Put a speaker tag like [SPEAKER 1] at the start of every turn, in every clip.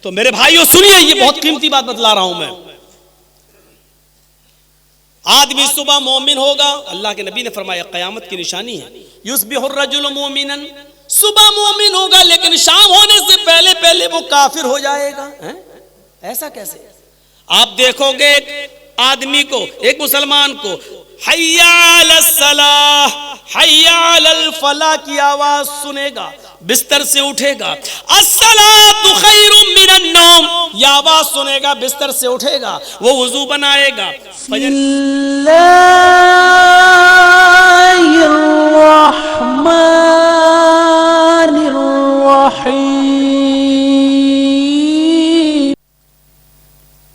[SPEAKER 1] तो मेरे भाइयों सुनिए, ये बहुत कीमती बात बतला रहा हूं मैं। आदमी सुबह मोमिन होगा, अल्लाह के नबी ने फरमाया क़यामत की निशानी है, युस्बिहुर रजुलु मोमिनन, सुबह मोमिन होगा लेकिन शाम होने से पहले पहले वो काफिर हो जाएगा। ऐसा कैसे? आप देखोगे आदमी को, एक मुसलमान को हय्या अलस सलाह हय्या अलल फलाह की आवाज सुनेगा, बिस्तर से उठेगा, अस्सलातु खैरुम मिनन नौम, यह आवाज सुनेगा, बिस्तर से उठेगा, वो वुजू बनाएगा,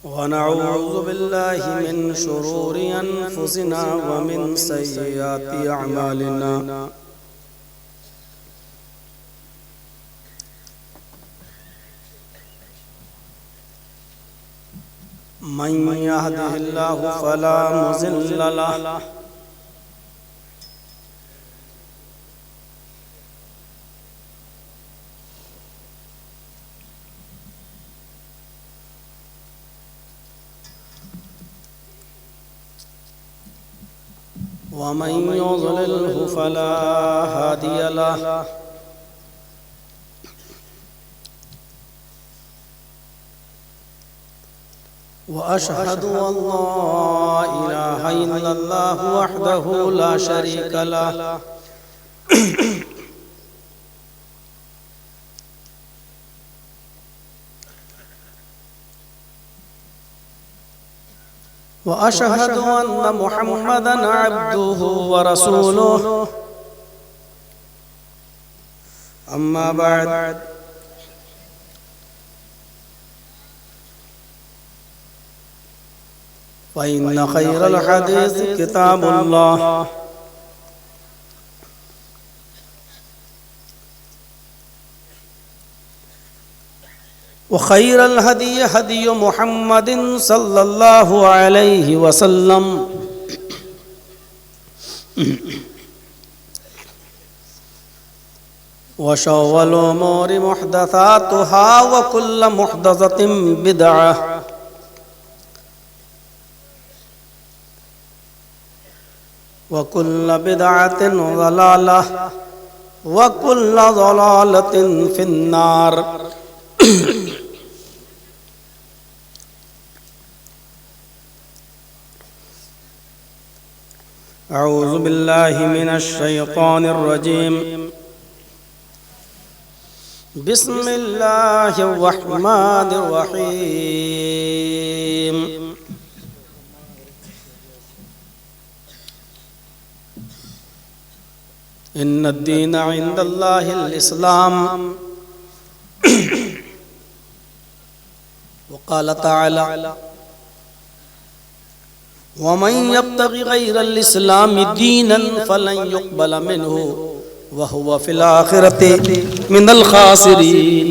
[SPEAKER 1] व नऊज़ु बिल्लाहि मिन शुरूरि अनफुसिना व मिन सय्यिआति अअमालिना, मन यहदिहिल्लाहु फला मुज़िल्ल लहु व मन युज़लिल्हु फला हादिय लहु। व अशहदु अल्ला इलाहा इल्लल्लाहु वहदहु ला शरीक लहु व अशहदु अन्न मुहम्मदन अब्दुहु व रसूलुहु, अम्मा बाद, फ़इन्न खैरल हदीस किताबुल्लाह व खैरल हदी हदी मुहम्मदिन सल्लल्लाहु अलैहि वसल्लम व शर्रिल उमूरि मुहदसातुहा व कुल्लु मुहदसतिन बिदअह व कुल्लु बिदअतिन ज़लालह व कुल्लु ज़लालतिन फिन्नार। अऊज़ु बिल्लाहि मिनश शैतानिर रजीम, बिस्मिल्लाहिर रहमानिर रहीम। इन्नद्दीन इंदल्लाहिल इस्लाम वक़ाल तआला वमन यब्तगि गैरल इस्लामि दीनन फलन युक़बल मिन्हु व हुवा फ़िल आख़िरति मिनल ख़ासिरीन।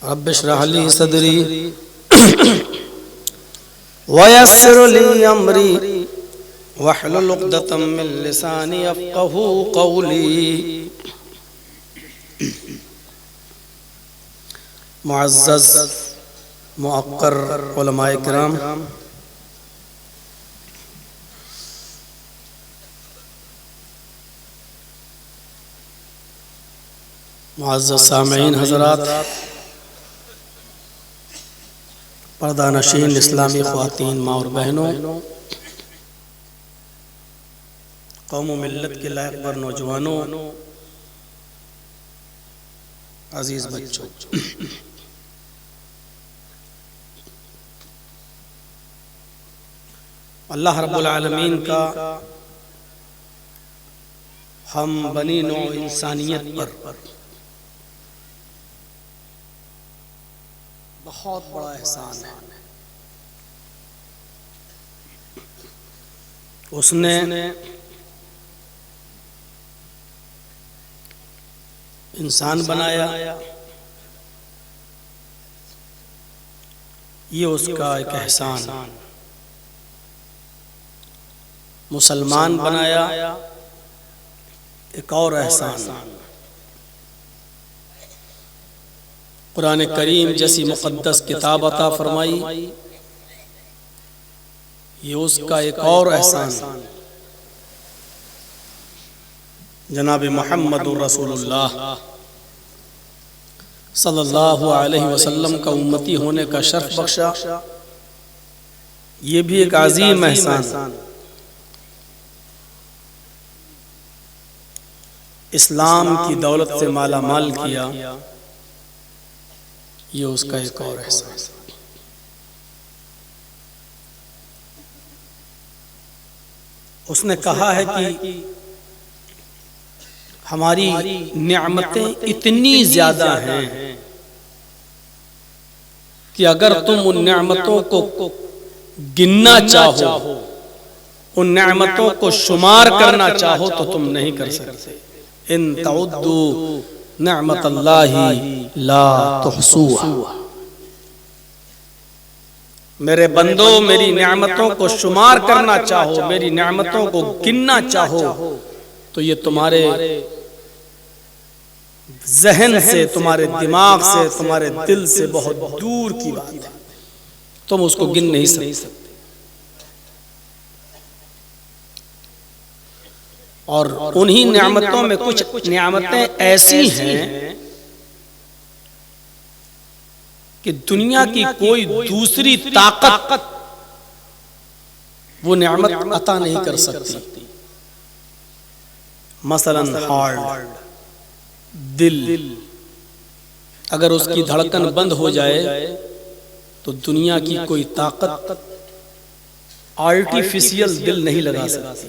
[SPEAKER 1] रब्बि इश्रह ली सदरी व यस्सिर ली अमरी वहलुल उक़दतम मिन लिसानी यफ़क़हू क़ौली। मुअज़्ज़ज़ मुअक्कर उलमाए किराम, मुअज़्ज़ज़ सामीईन हज़रात, पर्दा नशीन इस्लामी ख़वातीन माँ और बहनों, कौम मिल्लत के लायक बर नौजवानों, अजीज बच्चों, अल्लाह रब्बुल आलमीन का हम बनी नौ इंसानियत पर बहुत बड़ा एहसान है। उसने इंसान बनाया, ये उसका एक एहसान। मुसलमान बनाया, एक और एहसान। कुरान करीम जैसी मुक़द्दस किताब अता फरमाई, ये उसका एक और एहसान। जनाब मुहम्मदुर रसूलुल्लाह सल्लल्लाहु अलैहि वसल्लम का उम्मती होने का शर्फ बख्शा, ये भी एक अजीम एहसान। इस्लाम की दौलत से माला माल किया, ये उसका एक और एहसान। उसने कहा है कि हमारी नेमतें इतनी ज्यादा हैं कि अगर तुम उन नेमतों को गिनना चाहो, उन नेमतों को शुमार करना चाहो तो तुम नहीं कर सकते। इन तउद्दू नेमतल्लाहि ला तुहसूहा। मेरे बंदो, मेरी नेमतों को शुमार करना चाहो, मेरी नेमतों को गिनना चाहो तो ये तुम्हारे जहन से, तुम्हारे दिमाग से, तुम्हारे दिल से बहुत दूर की बात है। तुम उसको गिन नहीं सकते। और उन्हीं नेमतों में कुछ नेमतें ऐसी हैं कि दुनिया की कोई दूसरी ताकत वो नेमत अता नहीं कर सकती। मसलन हार्ट, दिल, अगर उसकी धड़कन बंद हो जाए तो दुनिया की कोई ताकत आर्टिफिशियल दिल नहीं लगा सकती।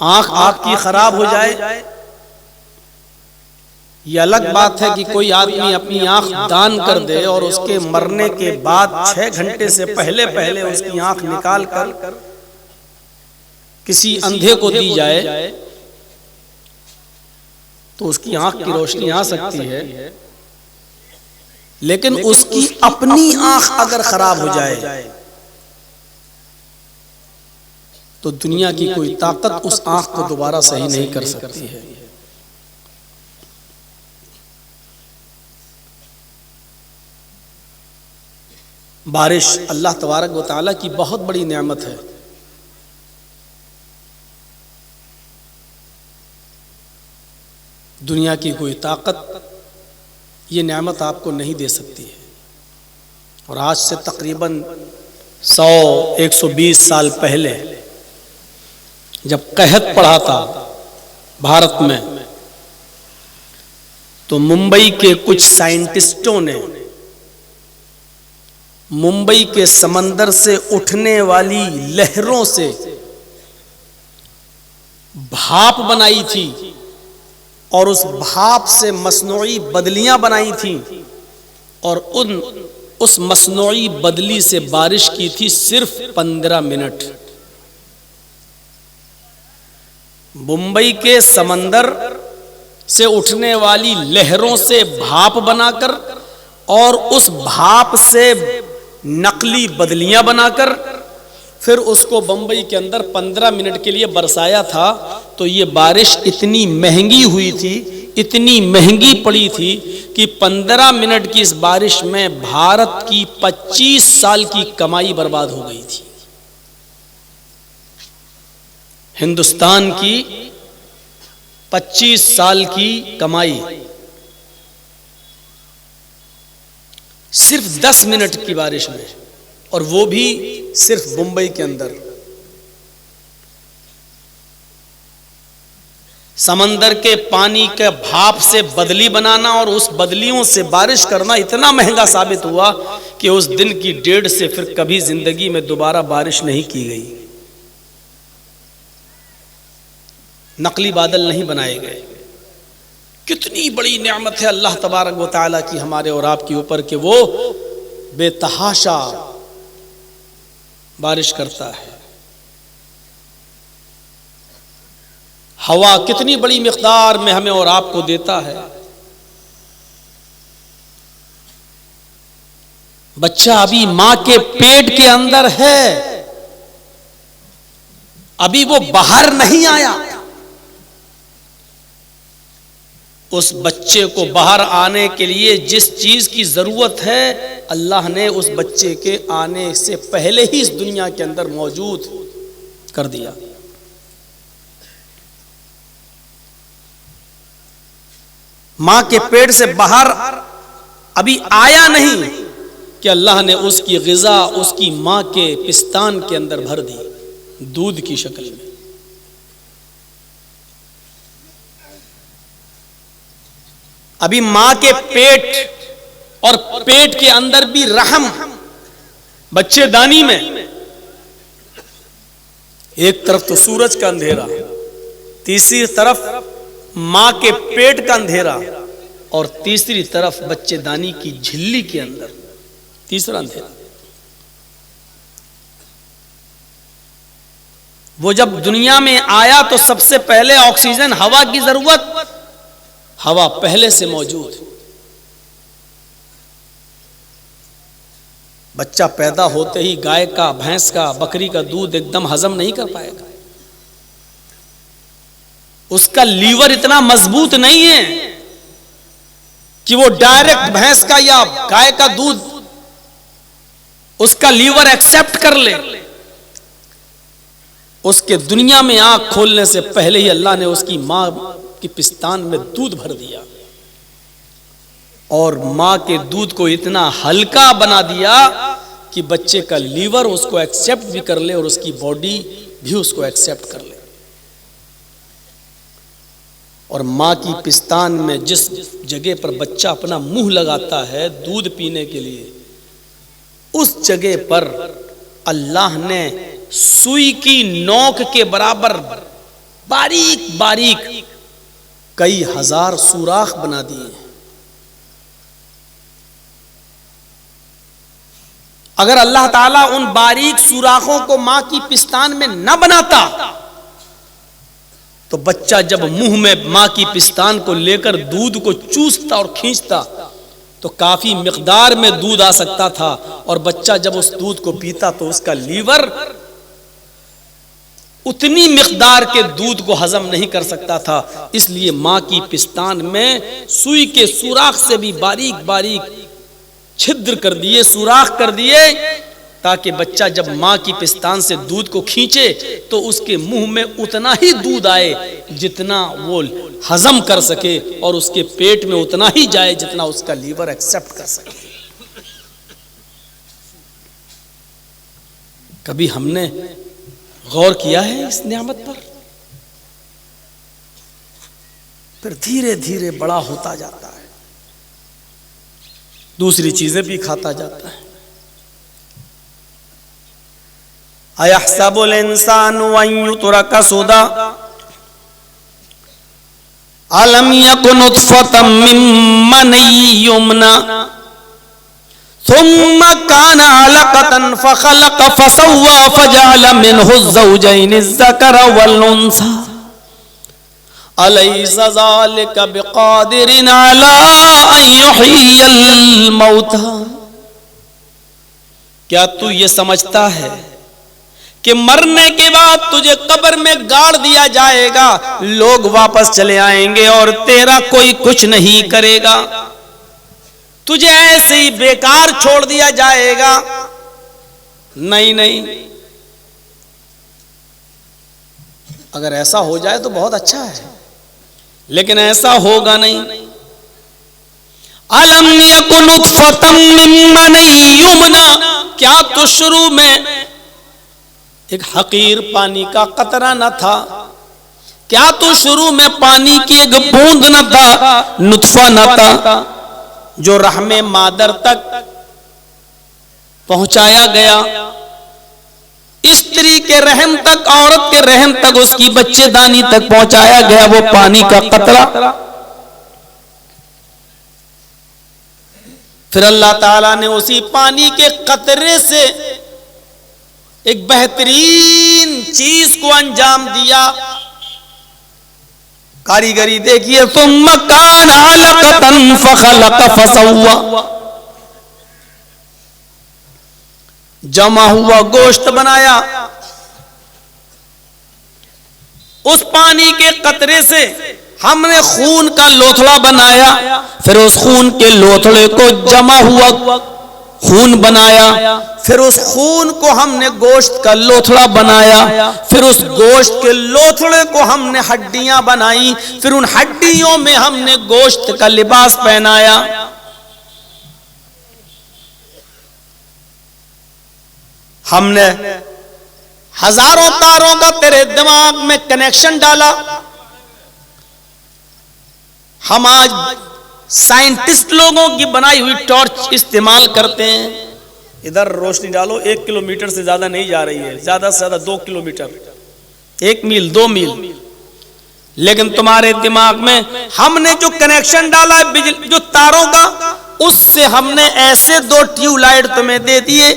[SPEAKER 1] आंख आपकी खराब हो जाए, ये अलग बात है कि कोई आदमी अपनी आंख दान कर दे और उसके मरने के बाद 6 घंटे से पहले पहले उसकी आंख निकाल कर किसी अंधे को दी जाए तो उसकी आंख की रोशनी आ सकती है, लेकिन उसकी अपनी आंख अगर खराब हो जाए तो दुनिया की कोई ताकत उस आंख को दोबारा सही नहीं कर सकती है। बारिश अल्लाह तबारक व तआला की बहुत बड़ी नेमत है। दुनिया की कोई ताकत ये नेमत आपको नहीं दे सकती है। और आज से तकरीबन 100-120 साल पहले जब कहत पड़ा था भारत में, तो मुंबई के कुछ साइंटिस्टों ने मुंबई के समंदर से उठने वाली लहरों से भाप बनाई थी और उस भाप से मसनूई बदलियां बनाई थी और उस मसनूई बदली से बारिश की थी सिर्फ 15 मिनट। मुंबई के समंदर से उठने वाली लहरों से भाप बनाकर और उस भाप से नकली बदलियां बनाकर फिर उसको बंबई के अंदर 15 मिनट के लिए बरसाया था। तो ये बारिश इतनी महंगी हुई थी, इतनी महंगी पड़ी थी कि 15 मिनट की इस बारिश में भारत की 25 साल की कमाई बर्बाद हो गई थी। हिंदुस्तान की 25 साल की कमाई सिर्फ 10 मिनट की बारिश में, और वो भी सिर्फ मुंबई के अंदर। समंदर के पानी के भाप से बदली बनाना और उस बदलियों से बारिश करना इतना महंगा साबित हुआ कि उस दिन की डेढ़ से फिर कभी जिंदगी में दोबारा बारिश नहीं की गई। नकली बादल नहीं बनाए गए। कितनी बड़ी नेमत है अल्लाह तबारक व तआला की हमारे और आपके ऊपर कि वो बेतहाशा बारिश करता है। हवा कितनी बड़ी मिक़दार में हमें और आपको देता है। बच्चा अभी मां के पेट के अंदर है, अभी वो बाहर नहीं आया। उस बच्चे को बाहर आने के लिए जिस चीज की जरूरत है, अल्लाह ने उस बच्चे के आने से पहले ही इस दुनिया के अंदर मौजूद कर दिया। मां के पेट से बाहर अभी आया नहीं कि अल्लाह ने उसकी ग़िज़ा उसकी मां के पिस्तान के अंदर भर दी, दूध की शक्ल में। अभी मां के पेट और पेट के अंदर भी रहम, बच्चेदानी में एक तरफ तो सूरज का अंधेरा, तीसरी तरफ मां के पेट का अंधेरा, और तीसरी तरफ बच्चेदानी की झिल्ली के अंदर तीसरा अंधेरा। वो जब दुनिया में आया तो सबसे पहले ऑक्सीजन, हवा की जरूरत, हवा पहले से मौजूद। बच्चा पैदा होते ही गाय का, भैंस का, बकरी का दूध एकदम हजम नहीं कर पाएगा। उसका लीवर इतना मजबूत नहीं है कि वो डायरेक्ट भैंस का या गाय का दूध उसका लीवर एक्सेप्ट कर ले। उसके दुनिया में आंख खोलने से पहले ही अल्लाह ने उसकी मां की पिस्तान में दूध भर दिया, और मां के दूध को इतना हल्का बना दिया कि बच्चे का लीवर उसको एक्सेप्ट भी कर ले और उसकी बॉडी भी उसको एक्सेप्ट कर ले। और मां की पिस्तान में जिस जगह पर बच्चा अपना मुंह लगाता है दूध पीने के लिए, उस जगह पर अल्लाह ने सुई की नोक के बराबर बारीक बारीक कई हजार सुराख बना दिए। अगर अल्लाह ताला उन बारीक सुराखों को मां की पिस्तान में न बनाता तो बच्चा जब मुंह में मां की पिस्तान को लेकर दूध को चूसता और खींचता तो काफी मिकदार में दूध आ सकता था, और बच्चा जब उस दूध को पीता तो उसका लीवर उतनी मिकदार के दूध को हजम नहीं कर सकता था। इसलिए मां की पिस्तान में सुई के सुराख से भी बारीक बारीक छिद्र कर दिए, सुराख कर दिए, ताकि बच्चा जब मां की पिस्तान से दूध को खींचे तो उसके मुंह में उतना ही दूध आए जितना वो हजम कर सके, और उसके पेट में उतना ही जाए जितना उसका लीवर एक्सेप्ट कर सके। कभी हमने गौर किया है इस नियामत पर? फिर धीरे धीरे बड़ा होता जाता है, दूसरी चीजें भी खाता जाता है। अयहसबुल इंसानु अन युत्रका सुदा अलम यकुन नुत्फतम मिन मनी युमना सुम्मा कान अलकतन फखलक फसव्वा फजअल मिनहु ज़ौजैन अज़्ज़करा वल उन्सा अलैसा ज़ालिका बिक़ादिरिन अला अन युह्यियल मौता। क्या तू ये समझता है कि मरने के बाद तुझे कब्र में गाड़ दिया जाएगा, लोग वापस चले आएंगे और तेरा कोई कुछ नहीं करेगा, तुझे ऐसे ही बेकार छोड़ दिया जाएगा? नहीं नहीं, अगर ऐसा हो जाए तो बहुत अच्छा है, लेकिन ऐसा होगा नहीं। अलम यकुन नुत्फतम मिन मनी युमना, क्या तो शुरू में एक हकीर पानी का कतरा न था? क्या तो शुरू में पानी की एक बूंद न था, नुत्फा न था, जो रहमे मादर तक पहुंचाया गया, स्त्री के रहम तक, औरत के रहम तक, उसकी बच्चेदानी तक पहुंचाया गया वो पानी का कतरा। फिर अल्लाह ताला ने उसी पानी के कतरे से एक बेहतरीन चीज को अंजाम दिया। कारीगरी देखिए, सुम्मा कान अलकतन फखलक फसव्वा, जमा हुआ गोश्त बनाया, उस पानी के कतरे से हमने खून का लोथड़ा बनाया, फिर उस खून के लोथड़े को जमा हुआ खून बनाया, फिर उस खून को हमने गोश्त का लोथड़ा बनाया, फिर उस गोश्त के लोथड़े को हमने हड्डियां बनाई, फिर उन हड्डियों में हमने गोश्त का लिबास पहनाया। हमने हजारों तारों का तेरे दिमाग में कनेक्शन डाला। हम आज साइंटिस्ट लोगों की बनाई हुई टॉर्च इस्तेमाल करते हैं। इधर रोशनी डालो, 1 किलोमीटर से ज्यादा नहीं जा रही है, ज्यादा से ज्यादा 2 किलोमीटर, 1 मील 2 मील। लेकिन तुम्हारे दिमाग में हमने जो कनेक्शन डाला है बिजली जो तारों का, उससे हमने ऐसे 2 ट्यूबलाइट तुम्हें दे दिए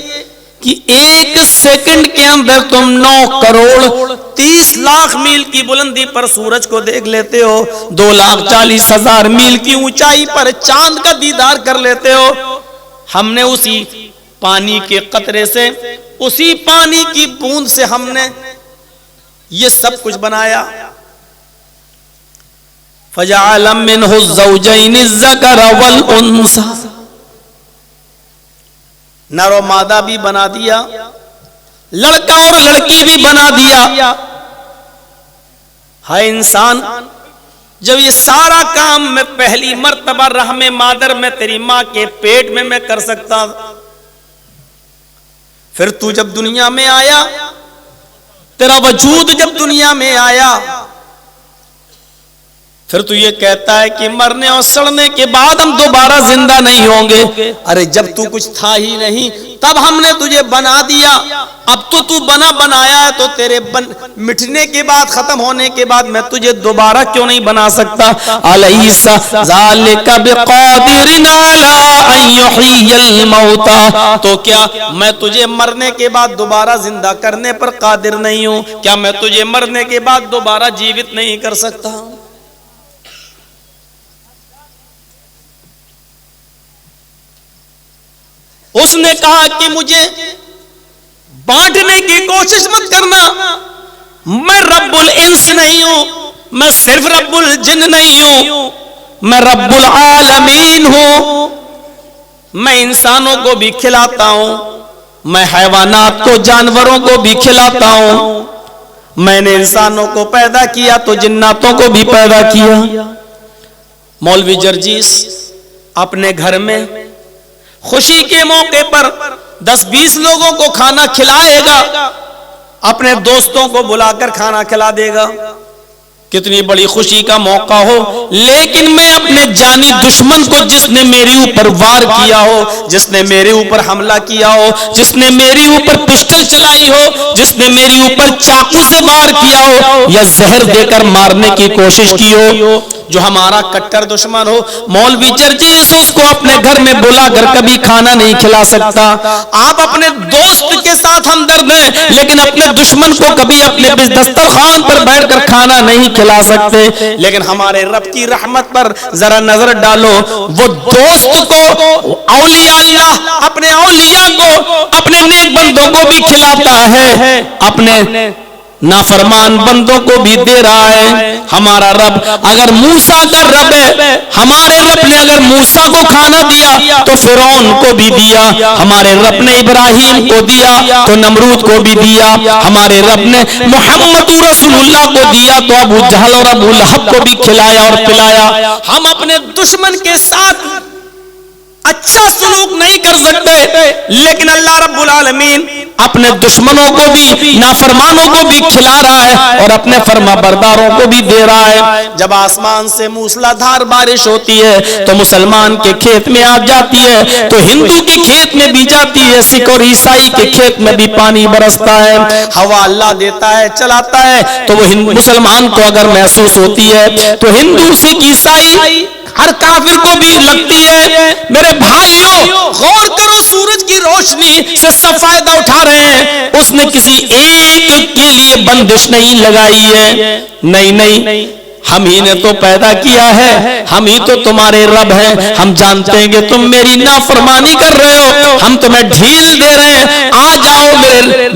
[SPEAKER 1] कि 1 सेकंड के अंदर तुम 9 करोड़ 30 लाख मील की बुलंदी पर सूरज को देख लेते हो, 2,40,000 मील की ऊंचाई पर चांद का दीदार कर लेते हो। हमने उसी पानी के कतरे से, उसी पानी की बूंद से हमने ये सब कुछ बनाया। फजअल मिन्हु ज़ौजैन अज़्ज़कर वल उन्सा, नर और मादा भी बना दिया, लड़का और लड़की भी बना दिया। हाय इंसान, जब ये सारा काम मैं पहली मर्तबा रहमे मादर में तेरी मां के पेट में मैं कर सकता, फिर तू जब दुनिया में आया, तेरा वजूद जब दुनिया में आया, फिर तू ये कहता है कि मरने और सड़ने के बाद हम दोबारा जिंदा नहीं होंगे। अरे जब तू कुछ था ही नहीं तब हमने तुझे बना दिया, अब तो तू बना बनाया है, तो तेरे मिटने के बाद, खत्म होने के बाद मैं तुझे दोबारा क्यों नहीं बना सकता। अलैसा ज़ालिका बिक़ादिरिन अला अन युह्यियल मौता, तो क्या मैं तुझे मरने के बाद दोबारा जिंदा करने पर कादिर नहीं हूं? क्या मैं तुझे मरने के बाद दोबारा जीवित नहीं कर सकता? उसने कहा कि मुझे बांटने की कोशिश मत करना, मैं रब्बुल इंस नहीं हूं, मैं सिर्फ रब्बुल जिन नहीं हूं, मैं रब्बुल आलमीन हूं। मैं इंसानों को भी खिलाता हूं, मैं हैवानात को, जानवरों को भी खिलाता हूं। मैंने इंसानों को पैदा किया तो जिन्नातों को भी पैदा किया। मौलवी जर्जीस अपने घर में खुशी के मौके पर 10-20 लोगों को खाना खिलाएगा, अपने दोस्तों को बुलाकर खाना खिला देगा, कितनी बड़ी खुशी का मौका हो। लेकिन मैं अपने जानी दुश्मन को, जिसने मेरे ऊपर वार किया हो, जिसने मेरे ऊपर हमला किया हो, जिसने मेरे ऊपर पिस्टल चलाई हो, जिसने मेरे ऊपर चाकू से वार किया हो या जहर देकर मारने की कोशिश की हो, जो हमारा कट्टर दुश्मन हो, मौलवी जर्जीस उसको अपने घर में बुलाकर कभी खाना नहीं खिला सकता। आप अपने दोस्त के साथ हमदर्द हैं, लेकिन अपने दुश्मन को कभी अपने दस्तरखान पर बैठकर खाना नहीं खिला सकते। लेकिन हमारे रब की रहमत पर जरा नजर डालो, वो दोस्त को, औलिया अल्लाह अपने औलिया को, अपने नेक बंदों को भी खिलाता है, अपने नाफरमान बंदों को भी दे रहा है। हमारा रब अगर मूसा का रब है, हमारे रब ने अगर मूसा को खाना दिया तो फिरौन को भी दिया, हमारे रब ने इब्राहिम को दिया तो नमरूद को भी दिया, हमारे रब ने मोहम्मद रसूलुल्लाह को दिया तो अबू जहल और अबू लहब को भी खिलाया और पिलाया। हम अपने दुश्मन के साथ अच्छा सलूक नहीं कर सकते, लेकिन अल्लाह रब्बुल आलमीन अपने दुश्मनों को भी, नाफरमानों को भी खिला रहा है और अपने फर्माबरदारों को भी दे रहा है। जब आसमान से मूसलाधार बारिश होती है तो मुसलमान के खेत में आ जाती है, तो हिंदू के खेत में भी जाती है, सिख और ईसाई के खेत में भी पानी बरसता है। हवा अल्लाह देता है, चलाता है, तो वो मुसलमान को अगर महसूस होती है तो हिंदू, सिख, ईसाई, हर काफिर को भी लगती है। मेरे भाइयों, गौर करो, सूरज की रोशनी से सब फायदा उठा रहे हैं, उसने किसी एक के लिए बंदिश नहीं लगाई है। नहीं, हम ही ने तो पैदा किया है, हम ही तो तुम्हारे रब हैं। हम जानते हैं कि तुम मेरी नाफरमानी कर रहे हो, हम तुम्हें ढील दे रहे हैं। आ जाओ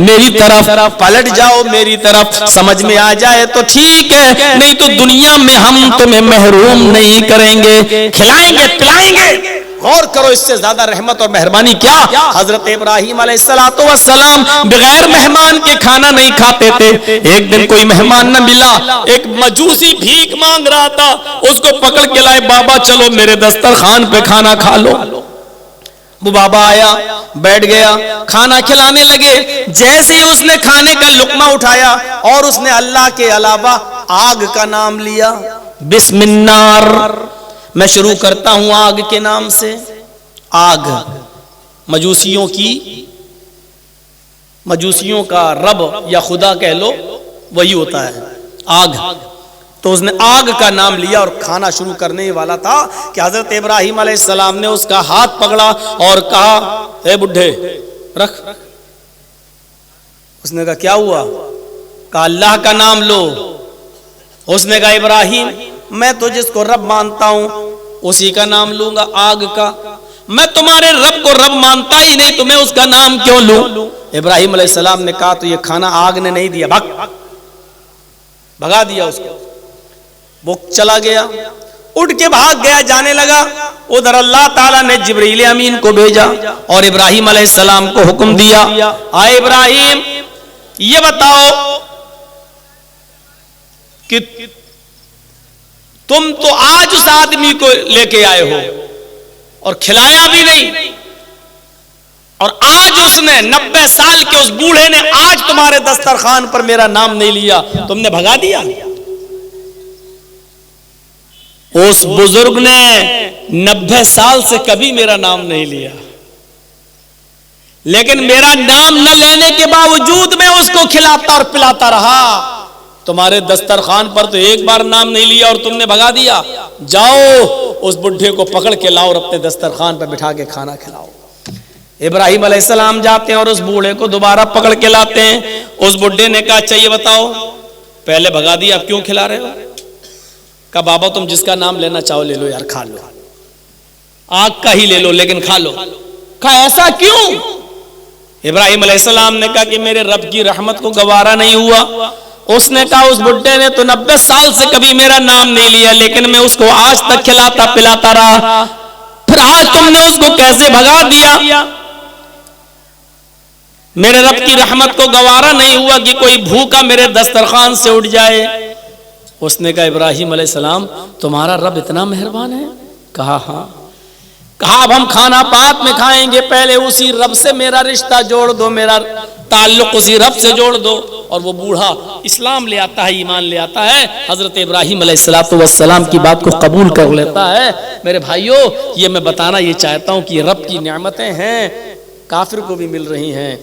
[SPEAKER 1] मेरी तरफ, पलट जाओ मेरी तरफ। समझ में आ जाए तो ठीक है, नहीं तो दुनिया में हम तुम्हें महरूम नहीं करेंगे, खिलाएंगे पिलाएंगे। गौर करो, इससे ज्यादा रहमत और मेहरबानी क्या। हजरत इब्राहिम अलैहिस्सलाम बगैर मेहमान के खाना नहीं खाते थे। एक दिन कोई मेहमान न मिला, एक मजूसी भीख मांग रहा था, उसको पकड़ के लाए, बाबा चलो मेरे दस्तरखान पे खाना खा लो। वो बाबा आया, बैठ गया, खाना खिलाने लगे। जैसे ही उसने खाने का लुकमा उठाया और उसने अल्लाह के अलावा आग का नाम लिया, बिस्मिल्लाह, मैं शुरू करता हूं आग के नाम से। आग मजूसियों का रब या खुदा कह लो, वही होता है आग। तो उसने आग का नाम लिया और खाना शुरू करने वाला था कि हजरत इब्राहिम अलैहिस्सलाम ने उसका हाथ पकड़ा और कहा, ए बुढ़े रख। उसने कहा क्या हुआ? कहा अल्लाह का नाम लो। उसने कहा इब्राहिम, मैं तो जिसको रब मानता हूं उसी का नाम लूंगा, आग का। मैं तुम्हारे रब को रब मानता ही नहीं, तो मैं उसका नाम क्यों लूं? इब्राहिम अलैहिस्सलाम ने कहा तो ये खाना आग ने नहीं दिया, भगा दिया उसको। वो चला गया, उठ के भाग गया, जाने लगा। उधर अल्लाह ताला ने जिब्रील अमीन को भेजा और इब्राहिम अलैहिस्सलाम को हुक्म दिया, आए इब्राहिम ये बताओ कि तुम तो आज उस आदमी को लेके आए हो और खिलाया भी नहीं, और आज उसने 90 साल के उस बूढ़े ने आज तुम्हारे दस्तरखान पर मेरा नाम नहीं लिया, तुमने भगा दिया। उस बुजुर्ग ने 90 साल से कभी मेरा नाम नहीं लिया, लेकिन मेरा नाम न लेने के बावजूद मैं उसको खिलाता और पिलाता रहा। तुम्हारे दस्तरखान पर तो एक बार नाम नहीं लिया और तुमने भगा दिया। जाओ उस बुढ़े को पकड़ के लाओ और अपने दस्तरखान पर बिठा के खाना खिलाओ। इब्राहिम अलैहिस्सलाम जाते हैं और उस बूढ़े को दोबारा पकड़ के लाते हैं। उस बुढ़े ने कहा अच्छा ये बताओ, पहले भगा दिया, अब क्यों खिला रहे हो? कहा बाबा तुम जिसका नाम लेना चाहो ले लो यार, खा लो, आग का ही ले लो लेकिन खा लो। कहा ऐसा क्यों? इब्राहिम अलैहिस्सलाम ने कहा कि मेरे रब की रहमत को गवारा नहीं हुआ। उसने कहा उस बुड्ढे ने तो 90 साल से कभी मेरा नाम नहीं लिया, लेकिन मैं उसको आज तक खिलाता पिलाता रहा, फिर आज तुमने उसको कैसे भगा दिया? मेरे रब की रहमत को गवारा नहीं हुआ कि कोई भूखा मेरे दस्तरखान से उठ जाए। उसने कहा इब्राहिम अलैहिस्सलाम तुम्हारा रब इतना मेहरबान है? कहा हाँ। कहा अब हम खाना बाद में खाएंगे, पहले उसी रब से मेरा रिश्ता जोड़ दो, मेरा ताल्लुक उसी रब से जोड़ दो। और वो बूढ़ा इस्लाम ले आता है, ईमान ले आता है, हजरत इब्राहिम अलैहिस्सलाम की बात को कबूल कर लेता है। मेरे भाइयों ये मैं बताना ये चाहता हूँ कि रब की नेमतें हैं, काफिर को भी मिल रही हैं,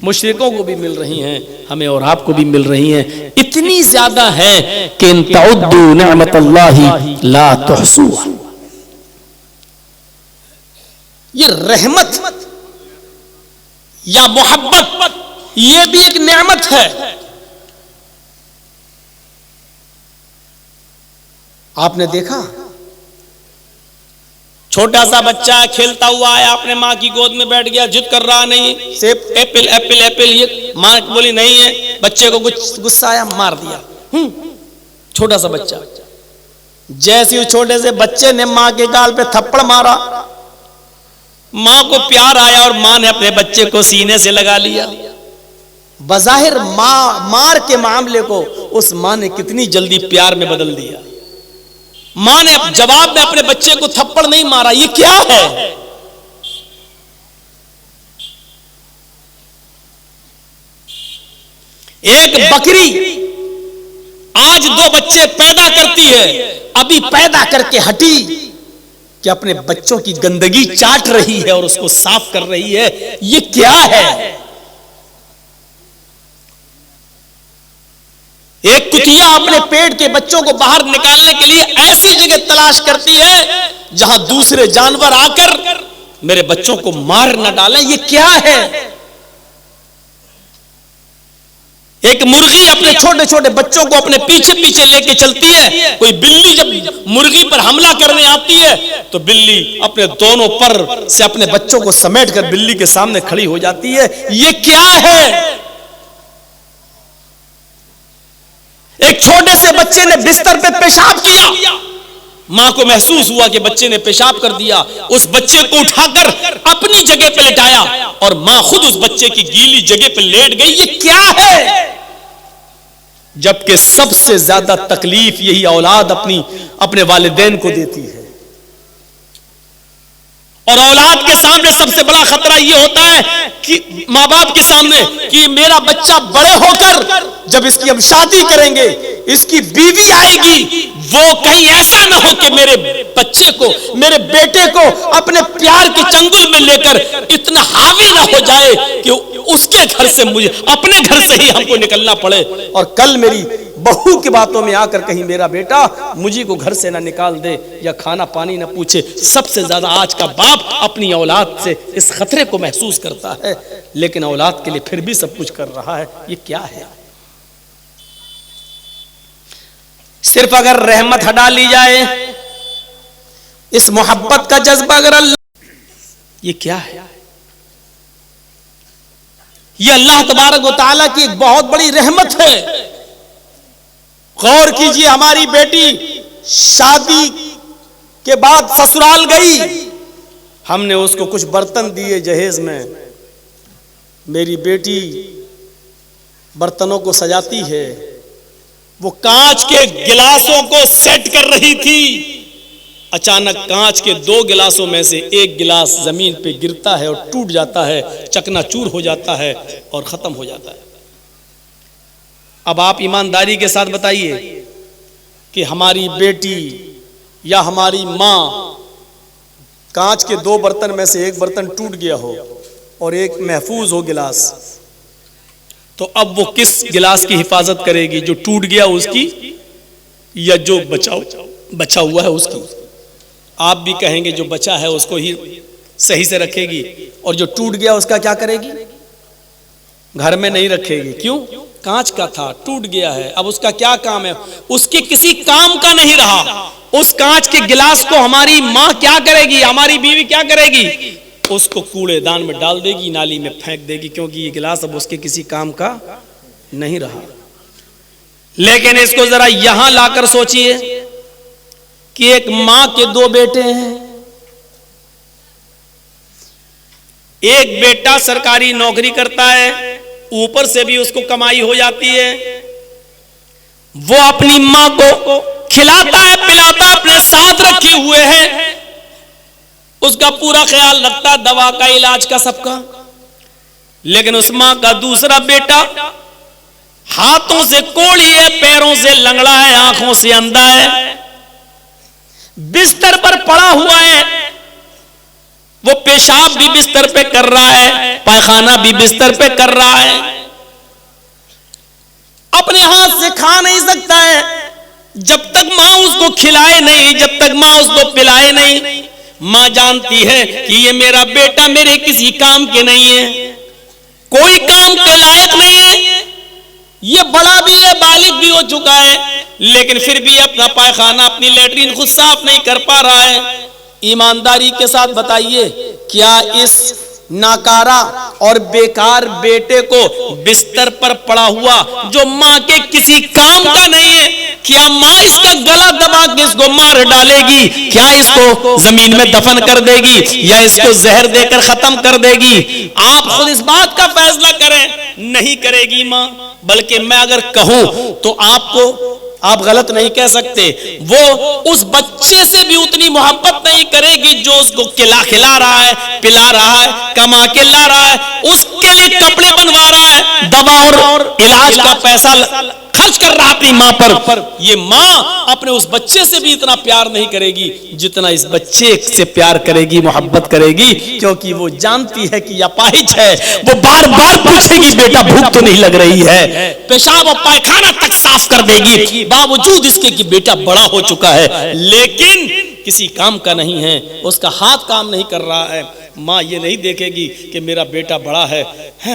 [SPEAKER 1] मुशरिकों को भी मिल रही हैं, हमें और आपको भी मिल रही हैं, इतनी ज्यादा है कि इन तउद्दू निअमतल्लाहि ला तुहसूहा। ये रहमत या मोहब्बत ये भी एक नेमत है। आपने देखा छोटा सा बच्चा खेलता हुआ आया, अपने माँ की गोद में बैठ गया, जिद कर रहा, नहीं सेब, एप्पल एप्पल एप्पल, ये माँ बोली नहीं है, बच्चे को गुस्सा आया, मार दिया। छोटा सा बच्चा, जैसे ही छोटे से बच्चे ने माँ के गाल पे थप्पड़ मारा, माँ को प्यार आया और माँ ने अपने बच्चे को सीने से लगा लिया। बज़ाहिर मार के मामले को उस माँ ने कितनी जल्दी प्यार में बदल दिया। माँ ने जवाब में अपने बच्चे को थप्पड़ नहीं मारा, ये क्या है? एक बकरी आज 2 बच्चे पैदा करती है, अभी पैदा करके हटी कि अपने बच्चों की गंदगी चाट रही है और उसको साफ कर रही है, ये क्या है? एक कुतिया अपने पेट के बच्चों को बाहर निकालने के लिए ऐसी जगह तलाश करती है जहां दूसरे जानवर आकर मेरे बच्चों को मार न डालें, ये क्या है? एक मुर्गी अपने छोटे छोटे बच्चों को अपने पीछे पीछे लेके चलती है। कोई बिल्ली जब मुर्गी पर हमला करने आती है तो बिल्ली अपने दोनों पर से अपने बच्चों को समेट कर बिल्ली के सामने खड़ी हो जाती है। ये क्या है? एक छोटे से बच्चे ने बिस्तर पे पेशाब किया, मां को महसूस हुआ कि बच्चे ने पेशाब कर दिया। उस बच्चे को उठाकर अपनी जगह पे लेटाया और मां खुद उस बच्चे की गीली जगह पे लेट गई। ये क्या है? जबकि सबसे ज्यादा तकलीफ यही औलाद अपने वालिदैन को देती है। और औलाद के सामने सबसे बड़ा खतरा यह होता है कि माँ बाप के सामने कि मेरा बच्चा बड़े होकर जब इसकी हम शादी करेंगे, इसकी बीवी आएगी, वो कहीं ऐसा ना हो कि मेरे बच्चे को, मेरे बेटे को अपने प्यार के चंगुल में लेकर इतना हावी ना हो जाए कि उसके घर से मुझे, अपने घर से ही हमको निकलना पड़े और कल मेरी बहू की बातों में आकर कहीं मेरा बेटा मुझे को घर से ना निकाल दे या खाना पानी ना पूछे। सबसे ज्यादा आज का बाप अपनी औलाद से इस खतरे को महसूस करता है, लेकिन औलाद के लिए फिर भी सब कुछ कर रहा है। ये क्या है? सिर्फ अगर रहमत हटा ली जाए, इस मोहब्बत का जज्बा अगर ये क्या है? ये अल्लाह तबारक व तआला की एक बहुत बड़ी रहमत है। गौर कीजिए, हमारी बेटी शादी के बाद ससुराल गई, हमने उसको कुछ बर्तन दिए जहेज में। मेरी बेटी बर्तनों को सजाती है, वो कांच के गिलासों को सेट कर रही थी। अचानक कांच के 2 गिलासों में से एक गिलास जमीन पे गिरता है और टूट जाता है, चकनाचूर हो जाता है और खत्म हो जाता है। अब आप ईमानदारी के साथ बताइए कि हमारी बेटी या हमारी माँ, कांच के 2 बर्तन में से एक बर्तन टूट गया हो और एक महफूज हो गिलास, तो अब वो किस गिलास की हिफाजत करेगी? जो टूट गया उसकी या जो बचा हुआ है उसकी? आप भी कहेंगे जो बचा है उसको ही सही से रखेगी और जो टूट गया उसका क्या करेगी? घर में नहीं रखेगी। क्यों? कांच का था, टूट गया है, अब उसका क्या काम है? उसके किसी काम का नहीं रहा। उस कांच के गिलास को हमारी माँ क्या करेगी, हमारी बीवी क्या करेगी? उसको कूड़ेदान में डाल देगी, नाली में फेंक देगी, क्योंकि ये गिलास अब उसके किसी काम का नहीं रहा। लेकिन इसको जरा यहां लाकर सोचिए कि एक मां के 2 बेटे हैं। एक बेटा सरकारी नौकरी करता है, ऊपर से भी उसको कमाई हो जाती है। वो अपनी मां को खिलाता है, पिलाता है, अपने साथ रखे हुए हैं, उसका पूरा ख्याल रखता, दवा का, इलाज का, सबका। लेकिन उस मां का दूसरा बेटा हाथों से कोढ़ी है, पैरों से लंगड़ा है, आंखों से अंधा है, बिस्तर पर पड़ा हुआ है। वो पेशाब भी बिस्तर पे कर रहा है, पायखाना भी बिस्तर पे कर रहा है, अपने हाथ से खा नहीं सकता है। जब तक मां उसको खिलाए नहीं, जब तक मां उसको पिलाए नहीं, मां जानती है कि ये मेरा बेटा मेरे किसी काम के नहीं है, कोई काम के लायक नहीं है। ये बड़ा भी है, बालिग भी हो चुका है, लेकिन फिर भी अपना पायखाना, अपनी लेटरिन खुद साफ नहीं कर पा रहा है। ईमानदारी के साथ बताइए, क्या इस नाकारा और बेकार बेटे को बिस्तर पर पड़ा हुआ जो मां के किसी काम का नहीं है, क्या मां इसका गला दबा के इसको मार डालेगी? क्या इसको जमीन में दफन कर देगी या इसको जहर देकर खत्म कर देगी? आप खुद इस बात का फैसला करें। नहीं करेगी मां, बल्कि मैं अगर कहूं तो आप गलत नहीं कह सकते। वो उस बच्चे से भी उतनी मोहब्बत नहीं करेगी जो उसको खिला रहा है, पिला रहा है, कमा के ला रहा है, उसके लिए कपड़े बनवा रहा है, दवा और इलाज का पैसा खर्च कर रहा अपनी मां पर। ये मां अपने उस बच्चे से भी इतना प्यार नहीं करेगी जितना इस बच्चे से प्यार करेगी, मोहब्बत करेगी, क्योंकि वो जानती है कि अपाहिज है। वो बार बार पूछेगी ये बेटा भूख तो नहीं लग रही है, पेशाब और पायखाना तक साफ कर देगी, बावजूद इसके कि बेटा बड़ा हो चुका है लेकिन किसी काम का नहीं है, उसका हाथ काम नहीं कर रहा है। माँ ये नहीं देखेगी कि मेरा बेटा बड़ा है,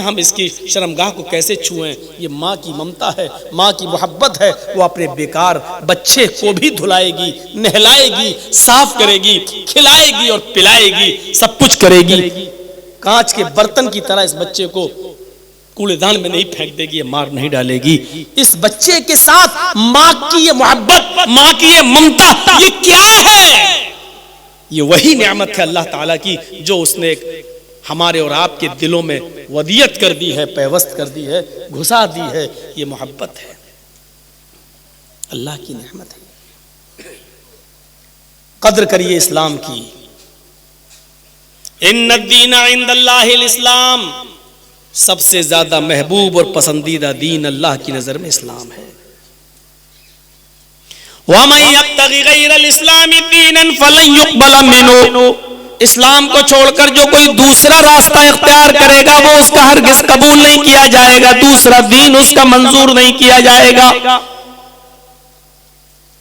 [SPEAKER 1] हम इसकी शर्मगाह को कैसे छुएं। ये माँ की ममता है, माँ की मोहब्बत है। वो अपने बेकार बच्चे को भी धुलाएगी, नहलाएगी, साफ करेगी, खिलाएगी और पिलाएगी, सब कुछ करेगी। कांच के बर्तन की तरह इस बच्चे को कूड़ेदान में नहीं फेंक देगी, मार नहीं डालेगी। इस बच्चे के साथ माँ की ये मोहब्बत, माँ की ये ममता, ये क्या है? ये वही नेमत है अल्लाह ताला की जो उसने हमारे और आपके दिलों में वदियत कर दी है, पैवस्त कर दी है, घुसा दी है। ये मोहब्बत है, अल्लाह की नेमत है। कद्र करिए इस्लाम की। इन्नद्दीना इंदल्लाहिल इस्लाम, सबसे ज्यादा महबूब और पसंदीदा दीन अल्लाह की नजर में इस्लाम है। वमन यब्तगी गैरल इस्लामी दीनन फलन युक़बल मिन्हु, इस्लाम को छोड़कर जो कोई दूसरा रास्ता इख्तियार करेगा वो उसका हरगिज़ कबूल नहीं किया जाएगा, दूसरा दीन उसका मंजूर नहीं किया जाएगा।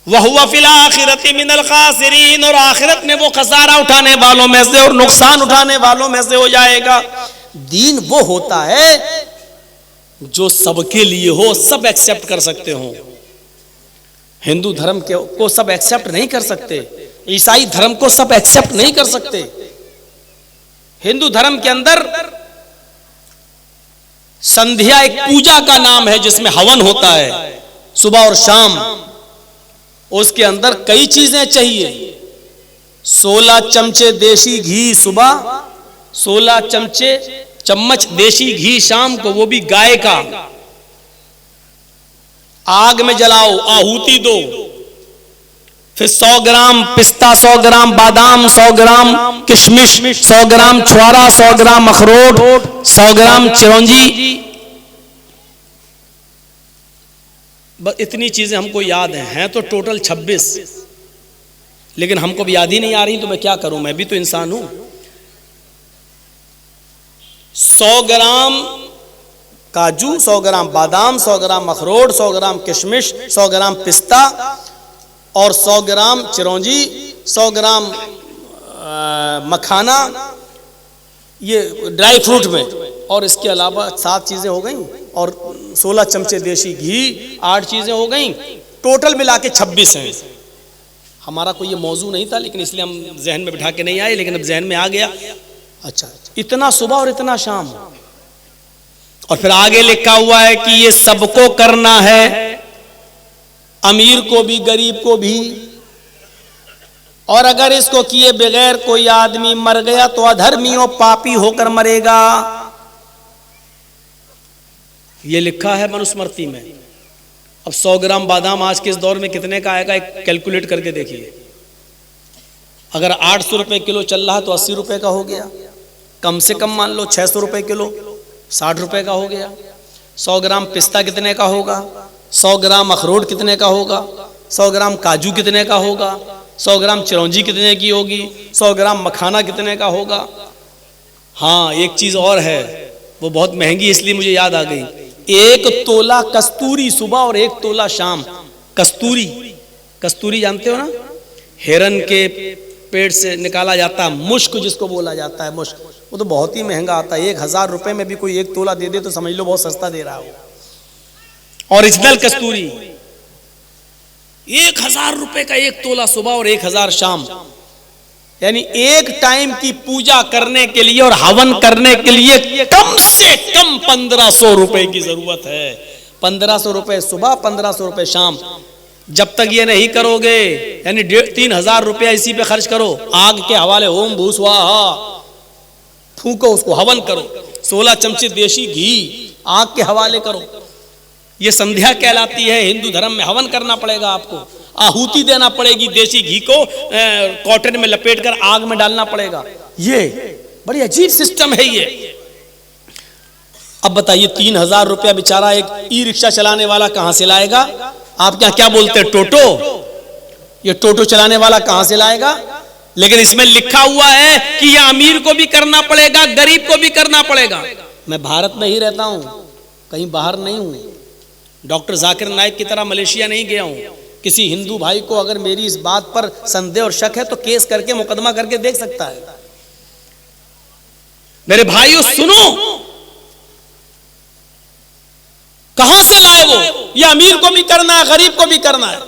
[SPEAKER 1] वहुवा फिल आखिरति मिनल खासिरीन, और आखिरत में वो खसारा उठाने वालों में से और नुकसान उठाने वालों में से हो जाएगा। दीन वो होता है जो सबके लिए हो, सब एक्सेप्ट कर सकते हो। हिंदू धर्म को सब एक्सेप्ट नहीं कर सकते, ईसाई धर्म को सब एक्सेप्ट नहीं कर सकते। हिंदू धर्म के अंदर संध्या एक पूजा का नाम है जिसमें हवन होता है सुबह और शाम। उसके अंदर कई चीजें चाहिए। 16 चमचे देशी घी सुबह, 16 चम्मच देशी घी शाम को, वो भी गाय का। आग में जलाओ, आहुति दो। फिर 100 ग्राम पिस्ता, 100 ग्राम बादाम, 100 ग्राम किशमिश, 100 ग्राम छुआरा, 100 ग्राम अखरोट, 100 ग्राम चिरौंजी। बस इतनी चीजें हमको याद हैं तो टोटल 26, लेकिन हमको भी याद ही नहीं आ रही, तो मैं क्या करूं, मैं भी तो इंसान हूं। 100 ग्राम काजू, 100 ग्राम बादाम, 100 ग्राम अखरोट, 100 ग्राम किशमिश, 100 ग्राम पिस्ता और 100 ग्राम चिरौंजी, 100 ग्राम मखाना, ये ड्राई फ्रूट में, और इसके अलावा 7 चीजें हो गई और 16 चमचे देशी घी, 8 चीजें हो गई, टोटल मिला के 26 हैं। हमारा कोई ये मौजू नहीं था, लेकिन इसलिए हम जहन में बिठा के नहीं आए, लेकिन अब जहन में आ गया। अच्छा, इतना सुबह और इतना शाम, और फिर आगे लिखा हुआ है कि ये सबको करना है, अमीर को भी गरीब को भी, और अगर इसको किए बगैर कोई आदमी मर गया तो अधर्मी और पापी होकर मरेगा। ये लिखा है मनुस्मृति में। अब 100 ग्राम बादाम आज के इस दौर में कितने का आएगा, एक कैलकुलेट करके देखिए। अगर 800 रुपए किलो चल रहा है तो 80 रुपए का हो गया, कम से कम मान लो 600 रुपए किलो, 60 रुपए का हो गया। 100 ग्राम पिस्ता कितने का होगा, 100 ग्राम अखरोट कितने का होगा, 100 ग्राम काजू कितने का होगा, 100 ग्राम चिरौंजी कितने की होगी, 100 ग्राम मखाना कितने का होगा। हाँ, एक चीज और है, वो बहुत महंगी इसलिए मुझे याद आ गई। 1 तोला कस्तूरी सुबह और 1 तोला शाम। कस्तूरी जानते हो ना, हिरन के पेड़ से निकाला जाता है, मुश्क जिसको बोला जाता है, मुश्क, वो तो बहुत ही महंगा आता है। 1000 रुपए में भी कोई 1 तोला दे दे तो समझ लो बहुत सस्ता दे रहा हो। ओरिजिनल कस्तूरी 1000 रुपए का 1 तोला सुबह और 1000 शाम, यानी एक टाइम की पूजा करने के लिए और हवन करने के लिए कम से कम 1500 रुपए की जरूरत है। 1500 रुपए सुबह, 1500 रुपए शाम। जब तक ये नहीं करोगे, यानी 3000 रुपया इसी पे खर्च करो, आग के हवाले ओम भू स्वाहा फूको, उसको हवन करो। 16 चमचे देशी घी आग के हवाले करो। ये संध्या कहलाती है। हिंदू धर्म में हवन करना पड़ेगा आपको, आहुति देना पड़ेगी, देशी घी को कॉटन में लपेटकर आग में डालना पड़ेगा। ये बड़ी अजीब सिस्टम है ये। अब बताइए 3000 रुपया बेचारा एक ई रिक्शा चलाने वाला कहां से लाएगा? आप क्या बोलते हैं, टोटो? ये टोटो चलाने वाला कहां से लाएगा? लेकिन इसमें लिखा हुआ है कि ये अमीर को भी करना पड़ेगा, गरीब को भी करना पड़ेगा। मैं भारत में ही रहता हूं, कहीं बाहर नहीं हूं, डॉक्टर जाकिर नाइक की तरह मलेशिया नहीं गया हूं। किसी हिंदू भाई को अगर मेरी इस बात पर संदेह और शक है तो केस करके मुकदमा करके देख सकता है। मेरे भाइयों सुनो, कहां से लाए वो? ये अमीर को भी करना है, गरीब को भी करना है।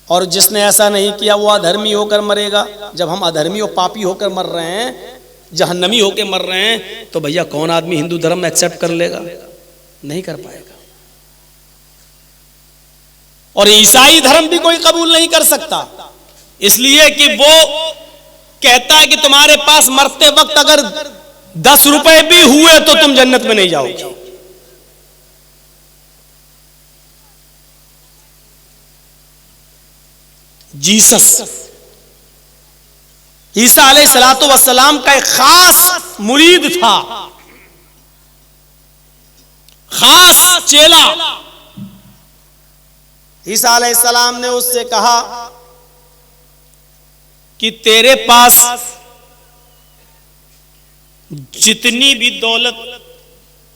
[SPEAKER 1] और जिसने ऐसा नहीं किया वो अधर्मी होकर मरेगा। जब हम अधर्मी और पापी होकर मर रहे हैं, जहन्नमी होकर मर रहे हैं, तो भैया कौन आदमी हिंदू धर्म में एक्सेप्ट कर लेगा? नहीं कर पाएगा। और ईसाई धर्म भी कोई कबूल नहीं कर सकता, इसलिए कि वो कहता है कि तुम्हारे पास मरते वक्त अगर 10 रुपए भी हुए तो तुम जन्नत में नहीं जाओगे। जीसस ईसा अलैहिस्सलातु वस्सलाम का एक खास मुरीद था, खास चेला। ईसा अलैहिस्सलाम ने उससे कहा कि तेरे पास जितनी भी दौलत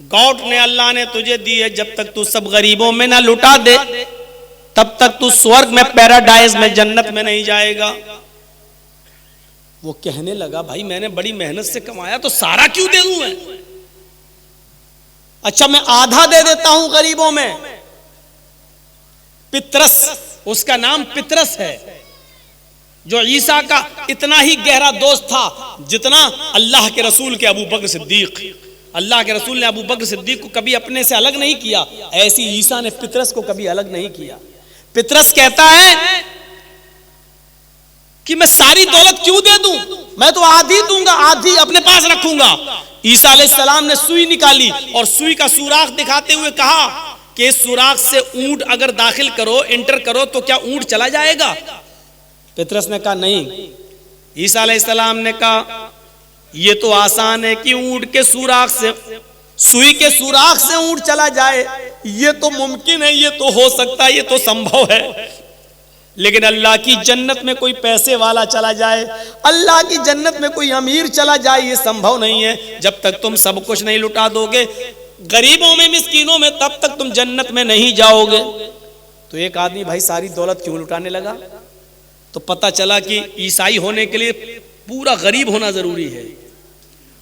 [SPEAKER 1] गॉड ने, अल्लाह ने तुझे दी है, जब तक तू सब गरीबों में ना लुटा दे तब तक तू स्वर्ग में, पैराडाइज में, जन्नत में नहीं जाएगा। वो कहने लगा भाई मैंने बड़ी मेहनत से कमाया तो सारा क्यों दे दूं मैं? अच्छा मैं आधा दे देता हूं गरीबों में। पितरस, उसका नाम पितरस है, जो ईसा का इतना ही गहरा दोस्त था जितना अल्लाह के रसूल के अबू बकर सिद्दीक। अल्लाह के रसूल ने अबू बकर सिद्दीक को कभी अपने से अलग नहीं किया, ऐसी ईसा ने पितरस को कभी अलग नहीं किया। पितरस कहता है कि मैं सारी दौलत क्यों दे दूं, मैं तो आधी दूंगा, आधी अपने पास रखूंगा। ईसा अलैहिस्सलाम ने सुई निकाली और सुई का सुराख दिखाते हुए कहा कि इस सुराख से ऊंट अगर दाखिल करो, एंटर करो तो क्या ऊंट चला जाएगा? पितरस ने कहा नहीं। ईसा अलैहिस्सलाम ने कहा ये तो आसान है कि ऊंट के सुराख से, सुई के सुराख से ऊंट चला जाए, ये तो मुमकिन है, ये तो हो सकता है, ये तो संभव है। लेकिन अल्लाह की जन्नत में कोई पैसे वाला चला जाए, अल्लाह की जन्नत में कोई अमीर चला जाए, ये संभव नहीं है। जब तक तुम सब कुछ नहीं लुटा दोगे गरीबों में, मिस्कीनों में, तब तक तुम जन्नत में नहीं जाओगे। तो एक आदमी भाई सारी दौलत क्यों लुटाने लगा? तो पता चला कि ईसाई होने के लिए पूरा गरीब होना जरूरी है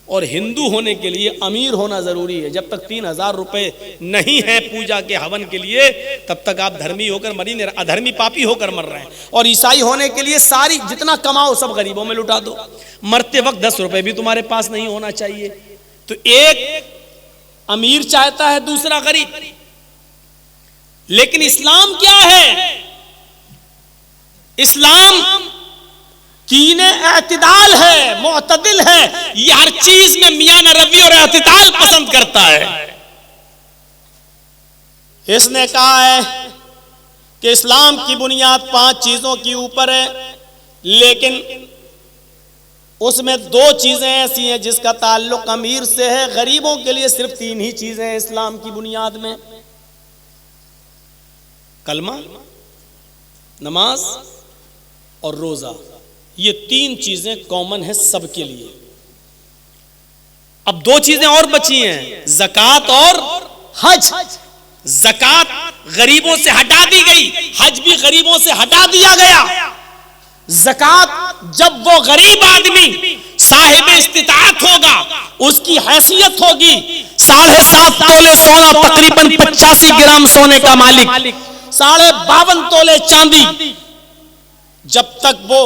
[SPEAKER 1] और हिंदू होने के लिए अमीर होना जरूरी है। जब तक 3000 रुपए नहीं है पूजा के हवन के लिए, तब तक आप धर्मी होकर मरी नहीं, अधर्मी पापी होकर मर रहे हैं। और ईसाई होने के लिए सारी जितना कमाओ सब गरीबों में लुटा दो। मरते वक्त 10 रुपए भी तुम्हारे पास नहीं होना चाहिए। तो एक अमीर चाहता है, दूसरा गरीब। लेकिन इस्लाम क्या है? इस्लाम कीने एतदाल है, मुअतदिल है। ये हर चीज में मियां रवि और एतदाल पसंद करता है। इसने कहा है कि इस्लाम की बुनियाद 5 चीजों के ऊपर है, लेकिन उसमें 2 चीजें ऐसी हैं जिसका ताल्लुक अमीर से है। गरीबों के लिए सिर्फ 3 ही चीजें हैं इस्लाम की बुनियाद में, कलमा, नमाज और रोजा। ये 3 चीजें कॉमन है सबके लिए। अब 2 चीजें और बची हैं, ज़कात और हज। ज़कात गरीबों से हटा दी गई, हज भी गरीबों से हटा दिया गया। ज़कात जब वो गरीब आदमी साहिब इस्तिताअत होगा, उसकी हैसियत होगी 7.5 तोले सोना, तकरीबन 85 ग्राम सोने का मालिक, 52.5 तोले चांदी, जब तक वो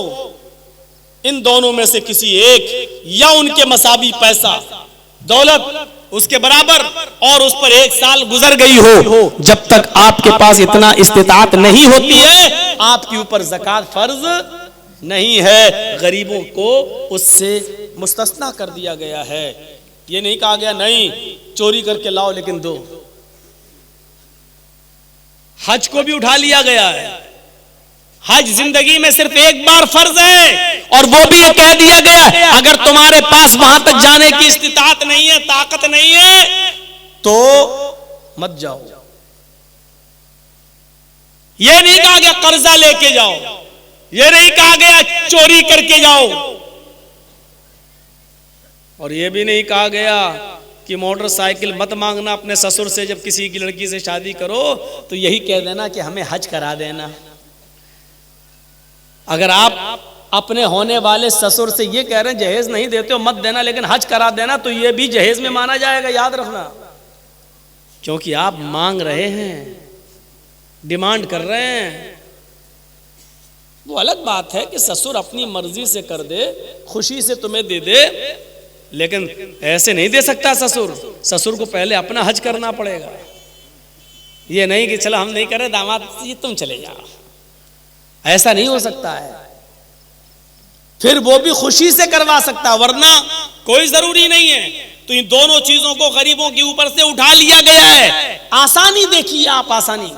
[SPEAKER 1] इन दोनों में से किसी एक या उनके मसाबी पैसा, दौलत उसके बराबर और उस पर 1 साल गुजर गई हो, जब तक आपके पास इतना इस्तिताअत नहीं होती है, आपके ऊपर ज़कात फर्ज नहीं है। गरीबों को उससे मुस्तस्ना कर दिया गया है। ये नहीं कहा गया नहीं चोरी करके लाओ लेकिन दो। हज को भी उठा लिया गया है। हज जिंदगी में सिर्फ एक बार फर्ज है, और वो भी ये कह दिया गया है अगर तुम्हारे पास वहां तक जाने की इस्तिताअत नहीं है, ताकत नहीं है, तो मत जाओ। ये नहीं कहा गया कर्जा लेके जाओ, ये नहीं कहा गया चोरी करके जाओ, और ये भी नहीं कहा गया कि मोटरसाइकिल मत मांगना अपने ससुर से, जब किसी की लड़की से शादी करो तो यही कह देना कि हमें हज करा देना। अगर आप अपने होने वाले ससुर से ये कह रहे हैं जहेज नहीं देते हो मत देना, लेकिन हज करा देना, तो ये भी जहेज में माना जाएगा, याद रखना। क्योंकि आप मांग रहे हैं, डिमांड कर रहे हैं। वो अलग बात है कि ससुर अपनी मर्जी से कर दे, खुशी से तुम्हें दे दे, लेकिन ऐसे नहीं दे सकता ससुर। ससुर को पहले अपना हज करना पड़ेगा। ये नहीं कि चलो हम नहीं कर रहे दामाद जी तुम चले जाओ, ऐसा नहीं हो सकता है। फिर वो भी खुशी से करवा सकता, वरना कोई जरूरी नहीं है। तो इन दोनों चीजों को गरीबों के ऊपर से उठा लिया गया है। आसानी देखिए आप, आसानी।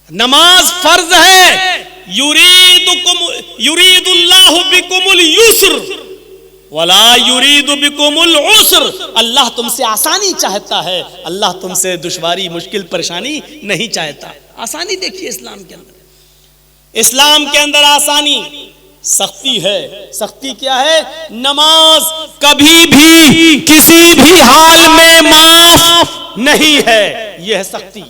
[SPEAKER 1] नमाज फर्ज है, युरीदुल्लाहु बिकुमुल युस्र वला युरीदु बिकुमुल उस्र। अल्लाह तुमसे आसानी चाहता है, अल्लाह तुमसे दुश्वारी, मुश्किल, परेशानी नहीं चाहता। आसानी देखिए इस्लाम के अंदर। इस्लाम के अंदर आसानी, सख्ती है। सख्ती क्या है? नमाज कभी भी किसी भी हाल में माफ नहीं है, यह है सख्ती।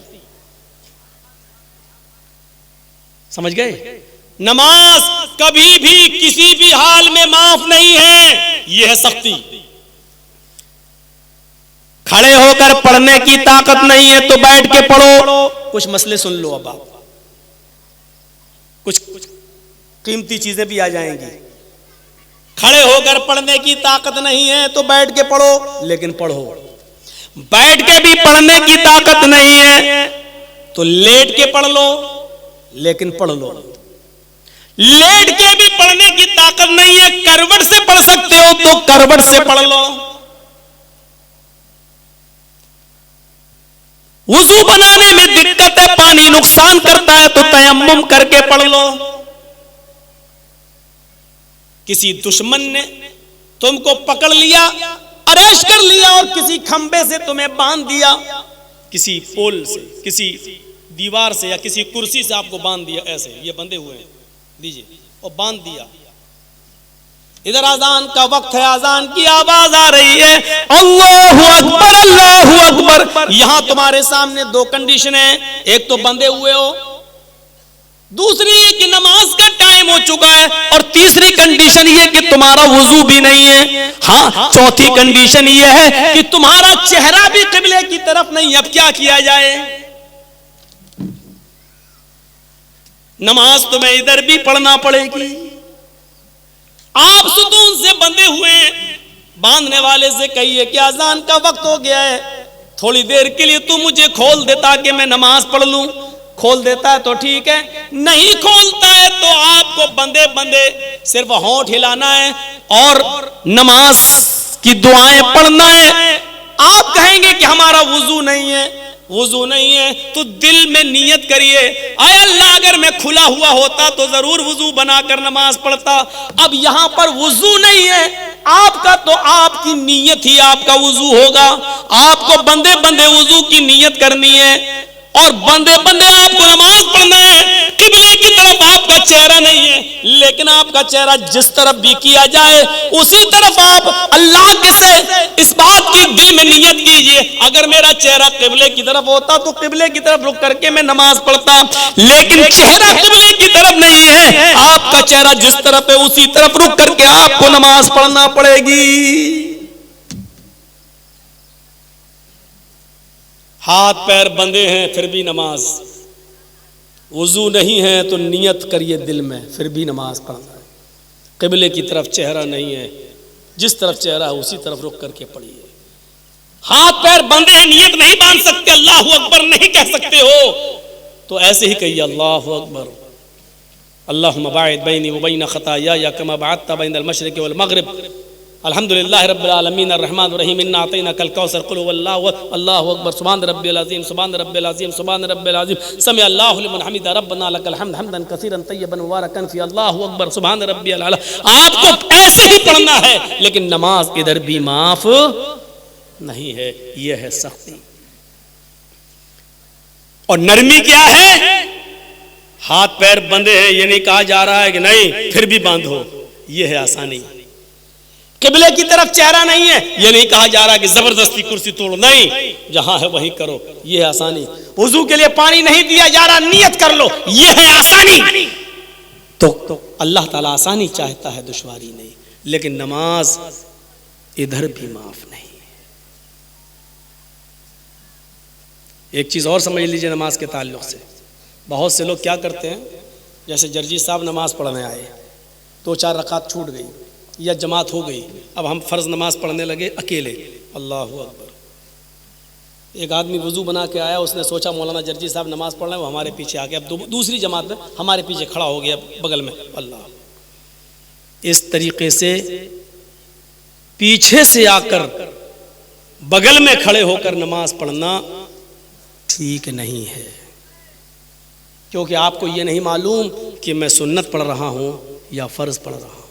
[SPEAKER 1] समझ गए? नमाज कभी भी किसी भी हाल में माफ नहीं है, यह है सख्ती। खड़े होकर पढ़ने की ताकत नहीं है तो बैठ के पढ़ो। कुछ मसले सुन लो, अब आप कुछ कीमती चीजें भी आ जाएंगी। खड़े होकर पढ़ने की ताकत नहीं है तो बैठ के पढ़ो, लेकिन पढ़ो। बैठ के भी पढ़ने की ताकत नहीं है तो लेट के पढ़ लो, लेकिन पढ़ लो। लेट के भी पढ़ने की ताकत नहीं है, करवट से पढ़ सकते हो तो करवट से पढ़ लो। वुजू बनाने में दिक्कत है, पानी नुकसान करता है तो तयम्मुम करके पढ़ लो। किसी दुश्मन ने तुमको पकड़ लिया, अरेस्ट कर लिया और किसी खंबे से तुम्हें बांध दिया, किसी पोल से, किसी दीवार से या किसी कुर्सी से आपको बांध दिया, ऐसे ये बंधे हुए हैं, दीजिए, और बांध दिया। इधर अजान का वक्त है, अजान की आवाज आ रही है, अल्लाहु अकबर, अल्लाहु अकबर। यहां तुम्हारे सामने दो कंडीशन है, एक तो बंधे हुए हो, दूसरी ये कि नमाज का टाइम हो चुका है, और तीसरी कंडीशन ये कि तुम्हारा वुजू भी नहीं है। हाँ, चौथी कंडीशन ये है कि तुम्हारा चेहरा भी किबले की तरफ नहीं। अब क्या किया जाए? नमाज तुम्हें इधर भी पढ़ना पड़ेगी। आप सुतून से बंधे हुए हैं, बांधने वाले से कहिए कि अजान का वक्त हो गया है, थोड़ी देर के लिए तू मुझे खोल दे ताकि मैं नमाज पढ़ लूं। खोल देता है तो ठीक है, नहीं खोलता है तो आपको बंदे बंदे सिर्फ होंठ हिलाना है और नमाज की दुआएं पढ़ना है। आप कहेंगे कि हमारा वुजू नहीं है, वुजू नहीं है तो दिल में नियत करिए, आय अल्लाह अगर मैं खुला हुआ होता तो जरूर वुजू बनाकर नमाज पढ़ता। अब यहां पर वुजू नहीं है आपका, तो आपकी नियत ही आपका वुजू होगा। आपको बंदे बंदे वुजू की नियत करनी है और बंदे बंदे आपको नमाज पढ़ना है। किबले की तरफ आपका चेहरा नहीं है, लेकिन आपका चेहरा जिस तरफ भी किया जाए उसी तरफ आप अल्लाह के से इस बात की दिल में नियत कीजिए, अगर मेरा चेहरा किबले की तरफ होता तो किबले की तरफ रुक करके मैं नमाज पढ़ता, लेकिन चेहरा किबले की तरफ नहीं है, आपका चेहरा जिस तरफ है उसी तरफ रुक करके आपको नमाज पढ़ना पड़ेगी। हाथ पैर बंधे हैं फिर भी नमाज, वुजू नहीं है तो नियत करिए दिल में, फिर भी नमाज पढ़ना है। किबले की तरफ चेहरा नहीं है, जिस तरफ चेहरा है उसी तरफ रुक करके पढ़िए। हाथ पैर बंधे हैं, नियत नहीं बांध सकते, अल्लाहु अकबर नहीं कह सकते हो, तो ऐसे ही कहिए अल्लाहु अकबर, अल्लाहुम्मा बाइद बैनी व बैन खताया कमा बअदता बैनल मशरिक़ वल मग़रिब, अल्हम्दुलिल्लाहि रब्बिल आलमीन अर्रहमानिर रहीम, इन्ना अतैनाकल कौसर, कुल हुवल्लाहु अल्लाहु अकबर, सुभान रब्बिल अज़ीम, सुभान रब्बिल अज़ीम, सुभान रब्बिल अज़ीम, समी अल्लाहु लिमन हमिदा, रब्बना लकल हम्द हम्दन कसीरन तय्यबन मुबारकन फी, अल्लाहु अकबर, सुभान रब्बिल आला। आपको ऐसे ही पढ़ना है, लेकिन नमाज इधर भी माफ नहीं है, यह है सख्ती। और नरमी क्या है? हाथ पैर बंधे हैं, ये नहीं कहा जा रहा है कि नहीं फिर भी बांधो, यह है आसानी। किबले की तरफ चेहरा नहीं है। ये नहीं कहा जा रहा कि जबरदस्ती कुर्सी तोड़ो, नहीं, जहां है वहीं करो, ये है आसानी। वुजू के लिए पानी नहीं दिया जा रहा, नियत कर लो, ये है आसानी। तो अल्लाह ताला आसानी चाहता है, दुश्वारी नहीं। लेकिन नमाज इधर भी माफ नहीं। एक चीज और समझ लीजिए नमाज के ताल्लुक से। बहुत से लोग क्या करते हैं, जैसे जर्जी साहब नमाज पढ़ने आए, 2-4 रकात छूट गई या जमात हो गई, अब हम फर्ज नमाज पढ़ने लगे अकेले, अल्लाहु अकबर। एक आदमी वुजू बना के आया, उसने सोचा मौलाना जर्जी साहब नमाज पढ़ रहे हैं, वो हमारे पीछे आ गया। अब दूसरी जमात में हमारे पीछे खड़ा हो गया बगल में, अल्लाह। इस तरीके से पीछे से आकर बगल में खड़े होकर नमाज पढ़ना ठीक नहीं है, क्योंकि आपको यह नहीं मालूम कि मैं सुन्नत पढ़ रहा हूं या फर्ज पढ़ रहा हूं।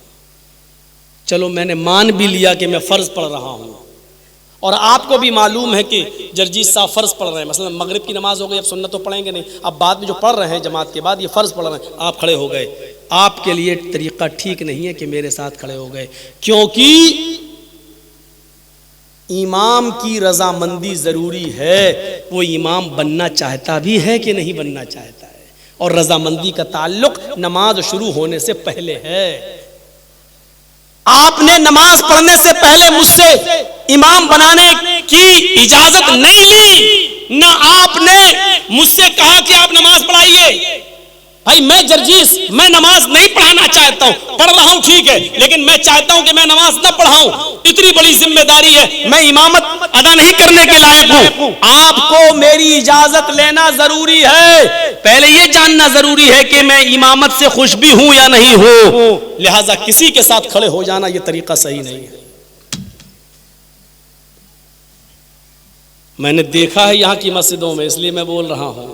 [SPEAKER 1] चलो मैंने मान भी लिया कि मैं फर्ज पढ़ रहा हूं, और आपको भी मालूम है कि जर्जी साहब फर्ज पढ़ रहे हैं, मसलन मगरिब की नमाज हो गई, अब सुन्नत तो पढ़ेंगे नहीं, अब बाद में जो पढ़ रहे हैं जमात के बाद ये फर्ज पढ़ रहे हैं, आप खड़े हो गए। आपके लिए तरीका ठीक नहीं है कि मेरे साथ खड़े हो गए, क्योंकि इमाम की रजामंदी जरूरी है। वो इमाम बनना चाहता भी है कि नहीं बनना चाहता है, और रजामंदी का ताल्लुक नमाज शुरू होने से पहले है। आपने नमाज पढ़ने से पहले मुझसे इमाम बनाने की इजाजत नहीं ली, ना आपने मुझसे कहा कि आप नमाज पढ़ाइए। भाई मैं जर्जीस, मैं नमाज नहीं पढ़ाना चाहता हूं, पढ़ रहा हूं ठीक है, लेकिन मैं चाहता हूं कि मैं नमाज न पढ़ाऊं, इतनी बड़ी जिम्मेदारी है, मैं इमामत अदा नहीं करने के लायक हूं। आपको मेरी इजाजत लेना जरूरी है, पहले यह जानना जरूरी है कि मैं इमामत से खुश भी हूं या नहीं हूं। लिहाजा किसी के साथ खड़े हो जाना यह तरीका सही नहीं है। मैंने देखा है यहां की मस्जिदों में, इसलिए मैं बोल रहा हूं।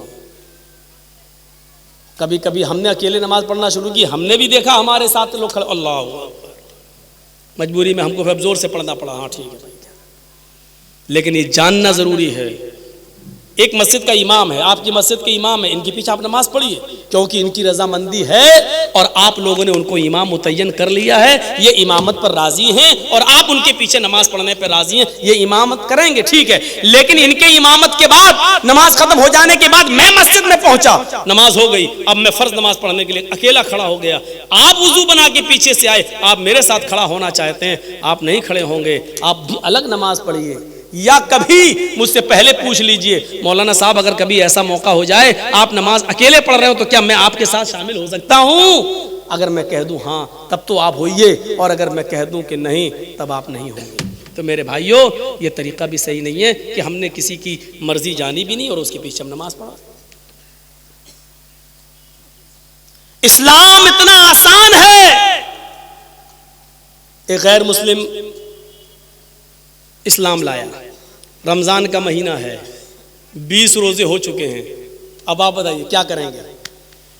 [SPEAKER 1] कभी कभी हमने अकेले नमाज पढ़ना शुरू की, हमने भी देखा हमारे साथ लोग खड़े, अल्लाह अकबर, मजबूरी में हमको फिर जोर से पढ़ना पड़ा। हाँ ठीक है भाई, लेकिन ये जानना जरूरी है, एक मस्जिद का इमाम है, आपकी मस्जिद के इमाम है, इनके पीछे आप नमाज पढ़िए, क्योंकि इनकी रजामंदी है और आप लोगों ने उनको इमाम मुतय्यन कर लिया है, ये इमामत पर राजी हैं और आप उनके पीछे नमाज पढ़ने पर राजी हैं, ये इमामत करेंगे ठीक है। लेकिन इनके इमामत के बाद नमाज खत्म हो जाने के बाद मैं मस्जिद में पहुंचा, नमाज हो गई, अब मैं फर्ज नमाज पढ़ने के लिए अकेला खड़ा हो गया, आप वुजू बना के पीछे से आए, आप मेरे साथ खड़ा होना चाहते हैं, आप नहीं खड़े होंगे, आप भी अलग नमाज पढ़िए। या कभी मुझसे पहले पूछ लीजिए, मौलाना साहब अगर कभी ऐसा मौका हो जाए आप नमाज अकेले पढ़ रहे हो तो क्या मैं आपके साथ शामिल हो सकता हूं? अगर मैं कह दूं हाँ तब तो आप होइए, और अगर मैं कह दूं कि नहीं तब आप नहीं होंगे। तो मेरे भाइयों, ये तरीका भी सही नहीं है कि हमने किसी की मर्जी जानी भी नहीं और उसके पीछे हम नमाज पढ़ा। इस्लाम इतना आसान है। एक गैर मुस्लिम इस्लाम लाया, रमजान का महीना है, 20 रोजे हो चुके हैं, अब आप बताइए क्या करेंगे?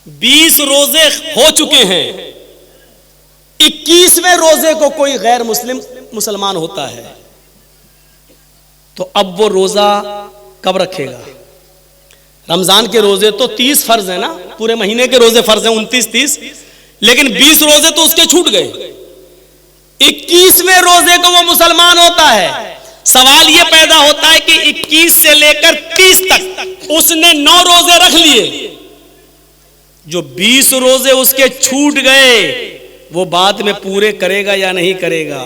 [SPEAKER 1] 20 रोजे हो चुके हैं, 21वें रोजे को कोई गैर मुसलमान होता है, तो अब वो रोजा कब रखेगा? रमजान के रोजे तो 30 फर्ज है ना, पूरे महीने के रोजे फर्ज हैं 29-30, लेकिन 20 रोजे तो उसके छूट गए। 21वें रोजे को वो मुसलमान होता है। सवाल ये पैदा होता है कि 21 से लेकर 30 तक उसने 9 रोजे रख लिए, जो 20 रोजे उसके छूट गए वो बाद में पूरे करेगा या नहीं करेगा?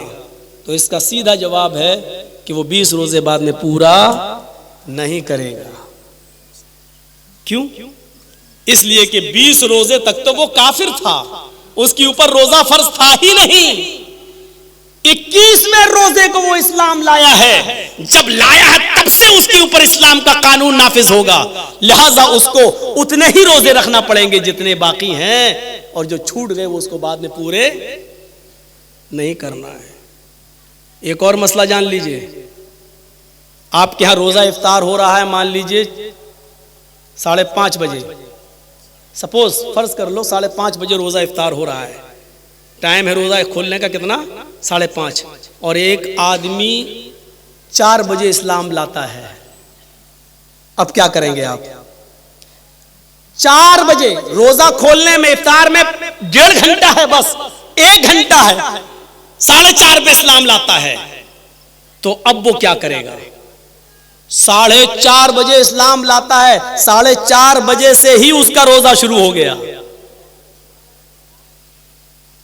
[SPEAKER 1] तो इसका सीधा जवाब है कि वो 20 रोजे बाद में पूरा नहीं करेगा। क्यों? इसलिए कि 20 रोजे तक तो वो काफिर था, उसके ऊपर रोजा फर्ज था ही नहीं। 21वें रोजे को वो इस्लाम लाया है, जब लाया है तब से उसके ऊपर इस्लाम का कानून नाफिज होगा, लिहाजा उसको उतने ही रोजे रखना पड़ेंगे जितने बाकी हैं, और जो छूट गए वो उसको बाद में पूरे नहीं करना है। एक और मसला जान लीजिए, आपके यहां रोजा इफ्तार हो रहा है, मान लीजिए 5:30 बजे, सपोज फर्ज कर लो 5:30 बजे रोजा इफ्तार हो रहा है, टाइम है रोजा खोलने का कितना? 5:30, और एक आदमी 4 बजे इस्लाम लाता है। अब क्या करेंगे आप? 4 बजे रोजा खोलने में, इफ्तार में 1.5 घंटा है, बस 1 घंटा है, 4:30 पे इस्लाम लाता है, तो अब वो क्या करेगा? 4:30 बजे इस्लाम लाता है, 4:30 बजे से ही उसका रोजा शुरू हो गया।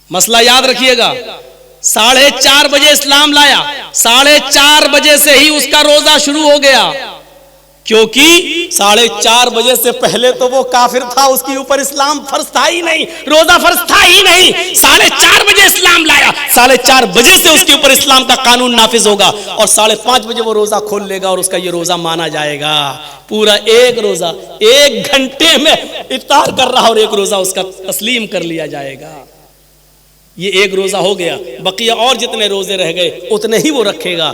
[SPEAKER 1] मसला याद रखिएगा, 4:30 बजे इस्लाम लाया, 4:30 बजे से ही उसका रोजा शुरू हो गया, क्योंकि 4:30 बजे से पहले तो वो काफिर था, उसके ऊपर इस्लाम फर्ज था ही नहीं, रोजा फर्ज था ही नहीं। 4:30 बजे इस्लाम लाया, 4:30 बजे से उसके ऊपर इस्लाम का कानून नाफिज होगा और 5:30 बजे वो रोजा खोल लेगा और उसका ये रोजा माना जाएगा। पूरा एक रोजा 1 घंटे में इफ्तार कर रहा और एक रोजा उसका तस्लीम कर लिया जाएगा। ये एक रोजा हो गया, बकिया और जितने रोजे रह गए उतने ही वो रखेगा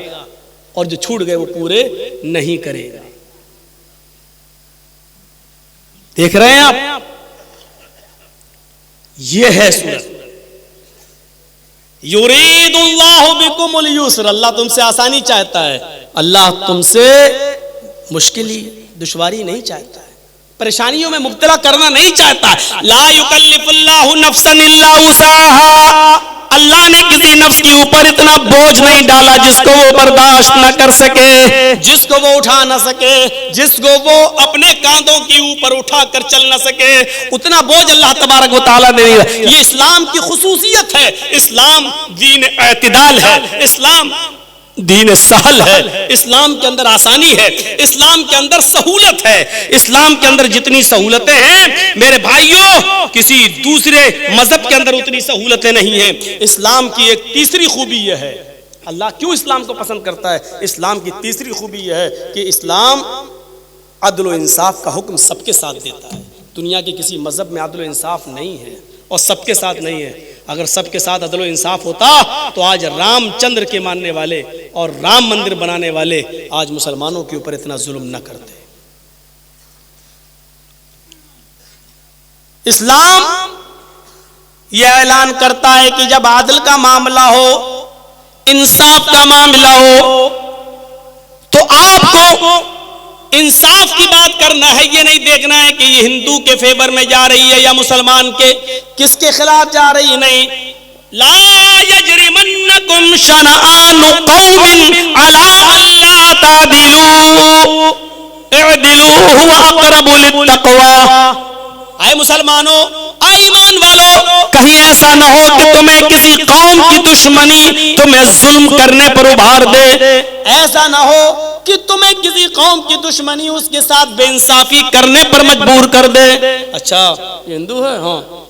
[SPEAKER 1] और जो छूट गए वो पूरे नहीं करेगा। देख रहे हैं आप, ये है सूरत। युरीदुल्लाहु बिकुमुल युस्र, अल्लाह तुमसे आसानी चाहता है, अल्लाह तुमसे मुश्किल दुश्वारी नहीं चाहता है, परेशानियों में मुब्तला करना नहीं चाहता। ला युकल्लिफुल्लाहु नफ्सन इल्ला वुसअहा, अल्लाह ने किसी नफ्स के ऊपर इतना बोझ नहीं डाला जिसको वो बर्दाश्त न कर सके, जिसको वो उठा न सके, जिसको वो अपने कांधों के ऊपर उठा कर चल न सके, उतना बोझ अल्लाह तबारक व तआला ने नहीं दिया। ये इस्लाम की खुसूसियत है। इस्लाम दीन एतिदाल है, इस्लाम दीन सहल है, इस्लाम के अंदर आसानी है, इस्लाम के अंदर सहूलत है। इस्लाम के अंदर जितनी सहूलतें हैं मेरे भाइयों, किसी दूसरे मजहब के अंदर उतनी सहूलतें नहीं हैं। इस्लाम की एक तीसरी खूबी यह है, अल्लाह क्यों इस्लाम को पसंद करता है? इस्लाम की तीसरी खूबी यह है कि इस्लाम अदल व इंसाफ का हुक्म सबके साथ देता है। दुनिया के किसी मजहब में अदल व इंसाफ नहीं है और सबके साथ नहीं है। अगर सबके साथ अदल व इंसाफ होता तो आज रामचंद्र के मानने वाले और राम मंदिर बनाने वाले आज मुसलमानों के ऊपर इतना जुल्म न करते। इस्लाम यह ऐलान करता है कि जब आदल का मामला हो, इंसाफ का मामला हो, तो आपको इंसाफ की बात करना है। ये नहीं देखना है कि ये हिंदू के फेवर में जा रही है या मुसलमान के, किसके खिलाफ जा रही, नहीं। ला यजरिमन्नकुम शनआनु कौमिन अला अल्ला तादिलू इअदिलू हुवा अक़रबु लित्तक़वा। आए मुसलमानों, आए ईमान वालों, कहीं ऐसा न हो कि तुम्हें किसी कौम की दुश्मनी तुम्हें जुल्म करने पर उभार दे, ऐसा न हो कि तुम्हें किसी कौम की दुश्मनी उसके साथ बेइंसाफी करने पर मजबूर कर दे। अच्छा ये हिंदू है, हाँ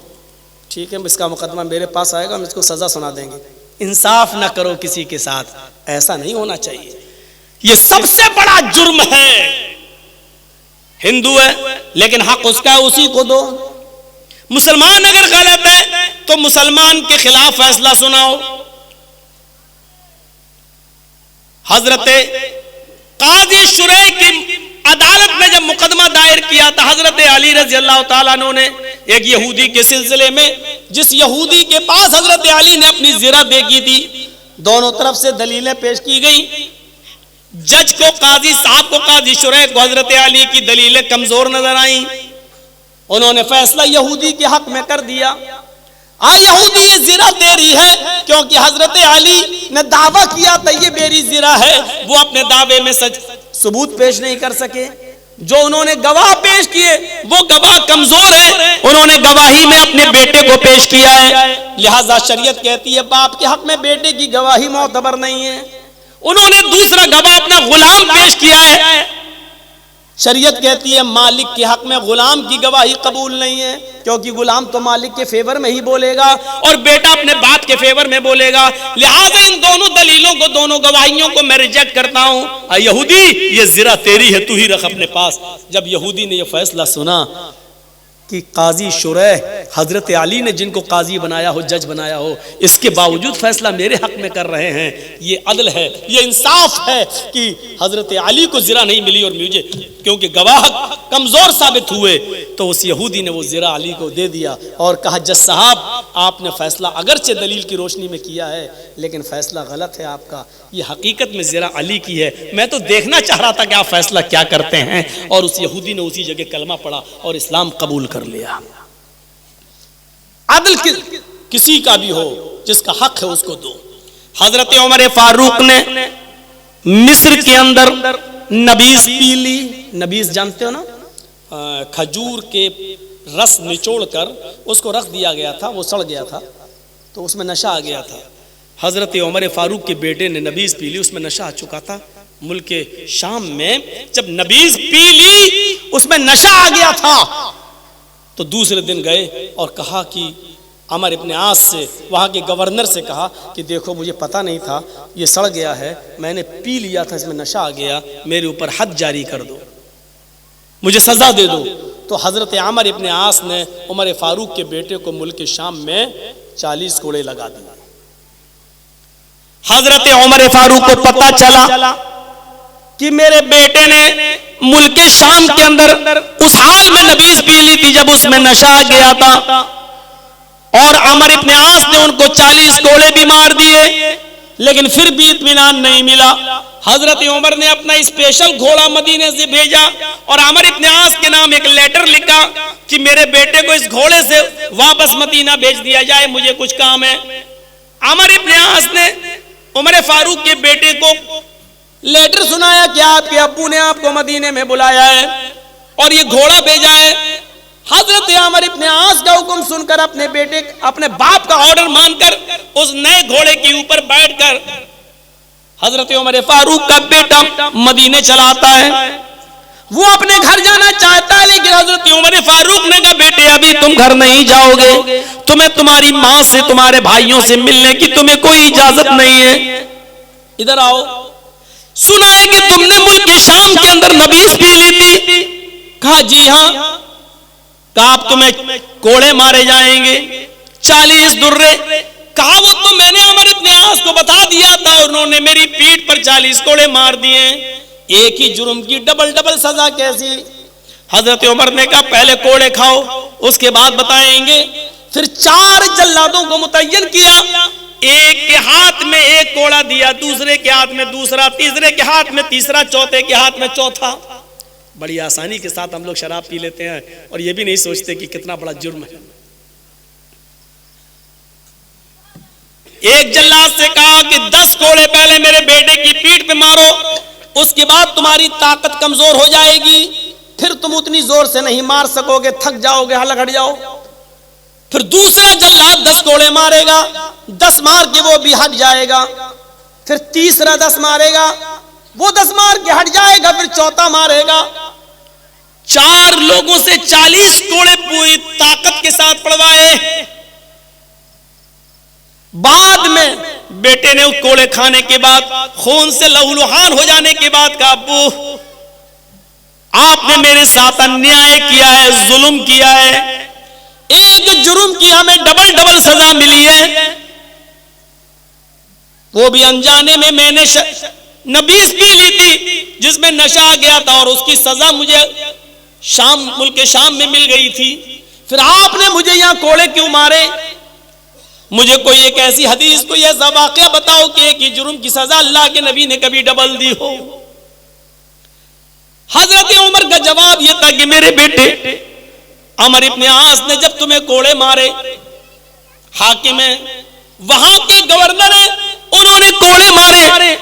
[SPEAKER 1] ठीक है, इसका मुकदमा मेरे पास आएगा, हम इसको सजा सुना देंगे। इंसाफ ना करो किसी के साथ, ऐसा नहीं होना चाहिए। ये सबसे बड़ा जुर्म है। हिंदू है लेकिन हक उसका है, उसी को दो। मुसलमान अगर गलत है तो मुसलमान के खिलाफ फैसला सुनाओ। हजरत काजी शुरैह की अदालत में जब मुकदमा दायर किया था हजरत अली रज़ी अल्लाह तआला अन्हु ने एक यहूदी के सिलसिले में, जिस यहूदी के पास हजरत अली ने अपनी ज़िरा देखी थी, दोनों तरफ से दलीलें पेश की गई। जज को, काजी साहब को, काजी शुरैह को हजरत अली की दलीलें कमजोर नजर आई। उन्होंने फैसला यहूदी के हक में कर दिया। यहूदी ये ज़िरा तेरी है, क्योंकि हजरत अली ने दावा किया था ये मेरी ज़िरा है। वो अपने दावे में सच सबूत पेश नहीं कर सके। जो उन्होंने गवाह पेश किए वो गवाह कमजोर है, उन्होंने गवाही में अपने बेटे को पेश किया है। लिहाजा शरीयत कहती है बाप के हक में बेटे की गवाही मोतबर नहीं है। उन्होंने दूसरा गवाह अपना गुलाम पेश किया है। शरीयत कहती है मालिक के हक में गुलाम की गवाही कबूल नहीं है, क्योंकि गुलाम तो मालिक के फेवर में ही बोलेगा और बेटा अपने बाप के फेवर में बोलेगा। लिहाजा इन दोनों दलीलों को, दोनों गवाहियों को मैं रिजेक्ट करता हूं। यहूदी ये ज़िरा तेरी है, तू ही रख अपने पास। जब यहूदी ने यह फैसला सुना कि काजी शुरैह हजरत अली ने जिनको काजी बनाया हो, जज बनाया हो, इसके बावजूद फैसला मेरे हक में कर रहे हैं, ये अदल है, ये इंसाफ है कि हजरत अली को ज़िरा नहीं मिली और मुझे, क्योंकि गवाह कमजोर साबित हुए, तो उस यहूदी ने वो ज़िरा अली को दे दिया और कहा जज साहब आपने फैसला अगरचे दलील की रोशनी में किया है, लेकिन फैसला गलत है आपका, ये हकीकत में ज़िरा अली की है। मैं तो देखना चाह रहा था कि आप फैसला क्या करते हैं। और उस यहूदी ने उसी जगह कलमा पढ़ा और इस्लाम कबूल कर लिया। अदल किसी का भी हो, जिसका हक है उसको दो। हजरत उमर फारूक ने मिस्र के अंदर नबीज पी ली। नबीज जानते हो ना, खजूर के रस निचोड़ कर उसको रख दिया गया था, वो सड़ गया था तो उसमें नशा आ गया था। हजरत उमर फारूक के बेटे ने नबीज पी ली, उसमें नशा आ चुका था। मुल्क के शाम में जब नबीज पी ली उसमें नशा आ गया था, तो दूसरे दिन गए और कहा कि अमर इब्न आस से, वहाँ के गवर्नर से कहा कि देखो मुझे पता नहीं था, ये सड़ गया है, मैंने पी लिया था, इसमें नशा आ गया, मेरे ऊपर हद जारी कर दो, मुझे सजा दे दो। तो हजरत अमर इब्न आस ने उमर फारूक के बेटे को मुल्क के शाम में 40 कोड़े लगा दिए। हजरत उमर फारूक को पता चला कि मेरे बेटे ने मुल्क के शाम के अंदर उस हाल में नबीज पी ली थी जब उसमें नशा आ गया था, और अमर इब्न आस ने उनको 40 कोड़े भी मार दिए, लेकिन फिर भी इत्मीनान नहीं मिला। हजरत उमर ने अपना स्पेशल घोड़ा मदीने से भेजा और अमर इब्न आस के नाम एक लेटर लिखा कि मेरे बेटे को इस घोड़े से वापस मदीना भेज दिया जाए, मुझे कुछ काम है। अमर इब्न आस ने उमर फारूक के बेटे को लेटर सुनाया कि आपके अब्बू ने आपको मदीने में बुलाया है और ये घोड़ा भेजा है। हजरत अमर इब्न आस का हुक्म सुनकर अपने बेटे, अपने बाप का ऑर्डर मानकर उस नए घोड़े के ऊपर बैठकर हजरत उमर फारूक का बेटा मदीने चला आता है। वो अपने घर जाना चाहता है, लेकिन हजरत उमर फारूक ने कहा बेटे अभी तुम घर नहीं जाओगे, तुम्हें तुम्हारी माँ से, तुम्हारे भाइयों से मिलने की तुम्हें कोई इजाजत नहीं है, इधर आओ। सुना है कि तुमने मुल्क की शाम के अंदर नबीज पी ली थी। कहा जी हाँ। कहा अब तुम्हें कोड़े मारे जाएंगे 40 दुर्रे। कहा वो तो मैंने अमर इब्न आस को बता दिया था, उन्होंने मेरी पीठ पर 40 कोड़े मार दिए, एक ही जुर्म की डबल डबल सजा कैसी। हजरत उमर ने कहा पहले कोड़े खाओ उसके बाद बताएंगे। फिर 4 जल्लादों को मुतय्यन किया, एक के हाथ में एक कोड़ा दिया, दूसरे के हाथ में दूसरा, तीसरे के हाथ में तीसरा, चौथे के हाथ में चौथा। बड़ी आसानी के साथ हम लोग शराब पी लेते हैं और ये भी नहीं सोचते कि कितना बड़ा जुर्म है। एक जल्लाद से कहा कि 10 कोड़े पहले मेरे बेटे की पीठ पे मारो, उसके बाद तुम्हारी ताकत कमजोर हो जाएगी, फिर तुम उतनी जोर से नहीं मार सकोगे, थक जाओगे, हलक हट जाओ। फिर दूसरा जल्लाद 10 कोड़े मारेगा, 10 मार के वो भी हट जाएगा। फिर तीसरा 10 मारेगा, वो 10 मार के हट जाएगा। फिर चौथा मारेगा। 4 लोगों से 40 कोड़े पूरी ताकत के साथ पड़वाए। बाद में बेटे ने कोड़े खाने के बाद, खून से लहूलुहान हो जाने के बाद कहा अब्बू आपने मेरे साथ अन्याय किया है, जुल्म किया है, एक जुर्म की हमें डबल डबल सजा मिली है, वो भी अनजाने में मैंने नबीज पी ली थी जिसमें नशा आ गया था और उसकी सजा मुझे शाम, मुल्क के शाम में मिल गई थी। फिर आपने मुझे यहां कोड़े क्यों मारे? मुझे कोई एक ऐसी हदीस, कोई ऐसा वाकया बताओ कि एक ही जुर्म की सजा अल्लाह के नबी ने कभी डबल दी हो। हजरत उमर का जवाब यह था कि मेरे बेटे अमर इब्न आस ने जब तुम्हें कोड़े मारे, हाकिम है, वहां के गवर्नर है, उन्होंने कोड़े मारे,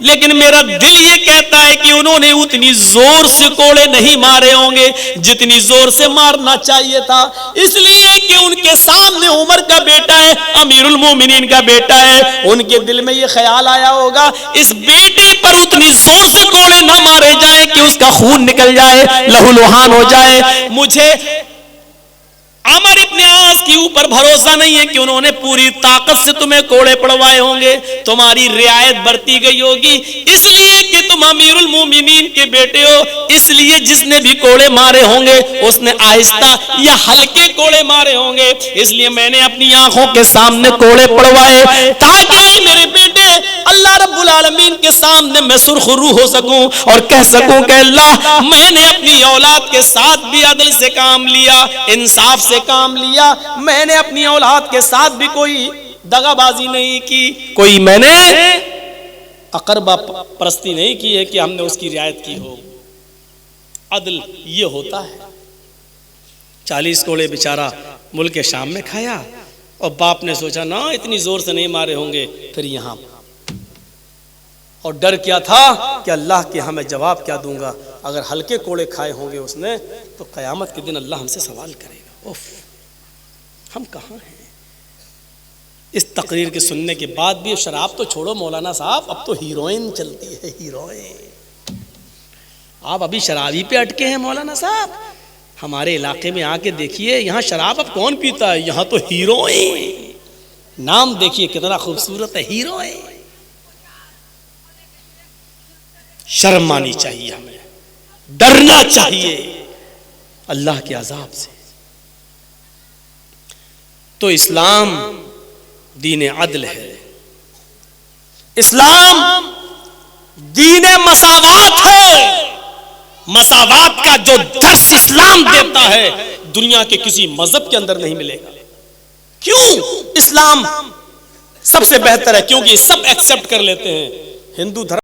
[SPEAKER 1] लेकिन मेरा दिल ये कहता है कि उन्होंने उतनी जोर से कोड़े नहीं मारे होंगे जितनी जोर से मारना चाहिए था, इसलिए कि उनके सामने उमर का बेटा है, अमीरुल मोमिनीन का बेटा है। उनके दिल में ये ख्याल आया होगा इस बेटे पर उतनी जोर से कोड़े ना मारे जाए कि उसका खून निकल जाए, लहूलुहान हो जाए। मुझे अमर इब्न आस के ऊपर भरोसा नहीं है कि उन्होंने पूरी ताकत से तुम्हें कोड़े पड़वाए होंगे, तुम्हारी रियायत बरती गई होगी, इसलिए कि तुम अमीरुल मोमिनीन के बेटे हो, इसलिए जिसने भी कोड़े मारे होंगे उसने आहिस्ता या हल्के कोड़े मारे होंगे, इसलिए मैंने अपनी आंखों के सामने कोड़े पड़वाए ताकि मेरे बेटे अल्लाह रब्बुल आलमीन के सामने मैं सुरखरू हो सकूं और कह सकूं कि अल्लाह मैंने अपनी औलाद के साथ भी अदल से काम लिया, इंसाफ से काम लिया, मैंने अपनी औलाद के साथ भी कोई दगाबाजी नहीं की, कोई मैंने अकरबा परस्ती नहीं की है कि हमने उसकी रियायत की हो। अदल ये होता है। 40 कोड़े बेचारा मुल्क के शाम में खाया और बाप ने सोचा ना इतनी जोर से नहीं मारे होंगे, फिर यहां, और डर क्या था कि अल्लाह के यहाँ मैं जवाब क्या दूंगा, अगर हल्के कोड़े खाए होंगे उसने तो क़यामत के दिन अल्लाह हमसे सवाल करेगा। उफ, हम कहाँ हैं। इस तकरीर के सुनने के बाद भी, शराब तो छोड़ो मौलाना साहब, अब तो हीरोइन चलती है, हीरोइन। आप अभी शराबी पे अटके हैं मौलाना साहब। हमारे इलाके में आके देखिए, यहाँ शराब अब कौन पीता है, यहाँ तो हीरोइन। नाम देखिए कितना खूबसूरत है, हीरोइन। शर्म आनी चाहिए, हमें डरना चाहिए अल्लाह के अजाब से। तो इस्लाम दीन अदल है, इस्लाम दीन मसावात है। मसावात का जो दर्स इस्लाम देता है दुनिया के किसी मजहब के अंदर नहीं मिलेगा। क्यों? इस्लाम सबसे बेहतर है, क्योंकि सब एक्सेप्ट कर लेते हैं। हिंदू धर्म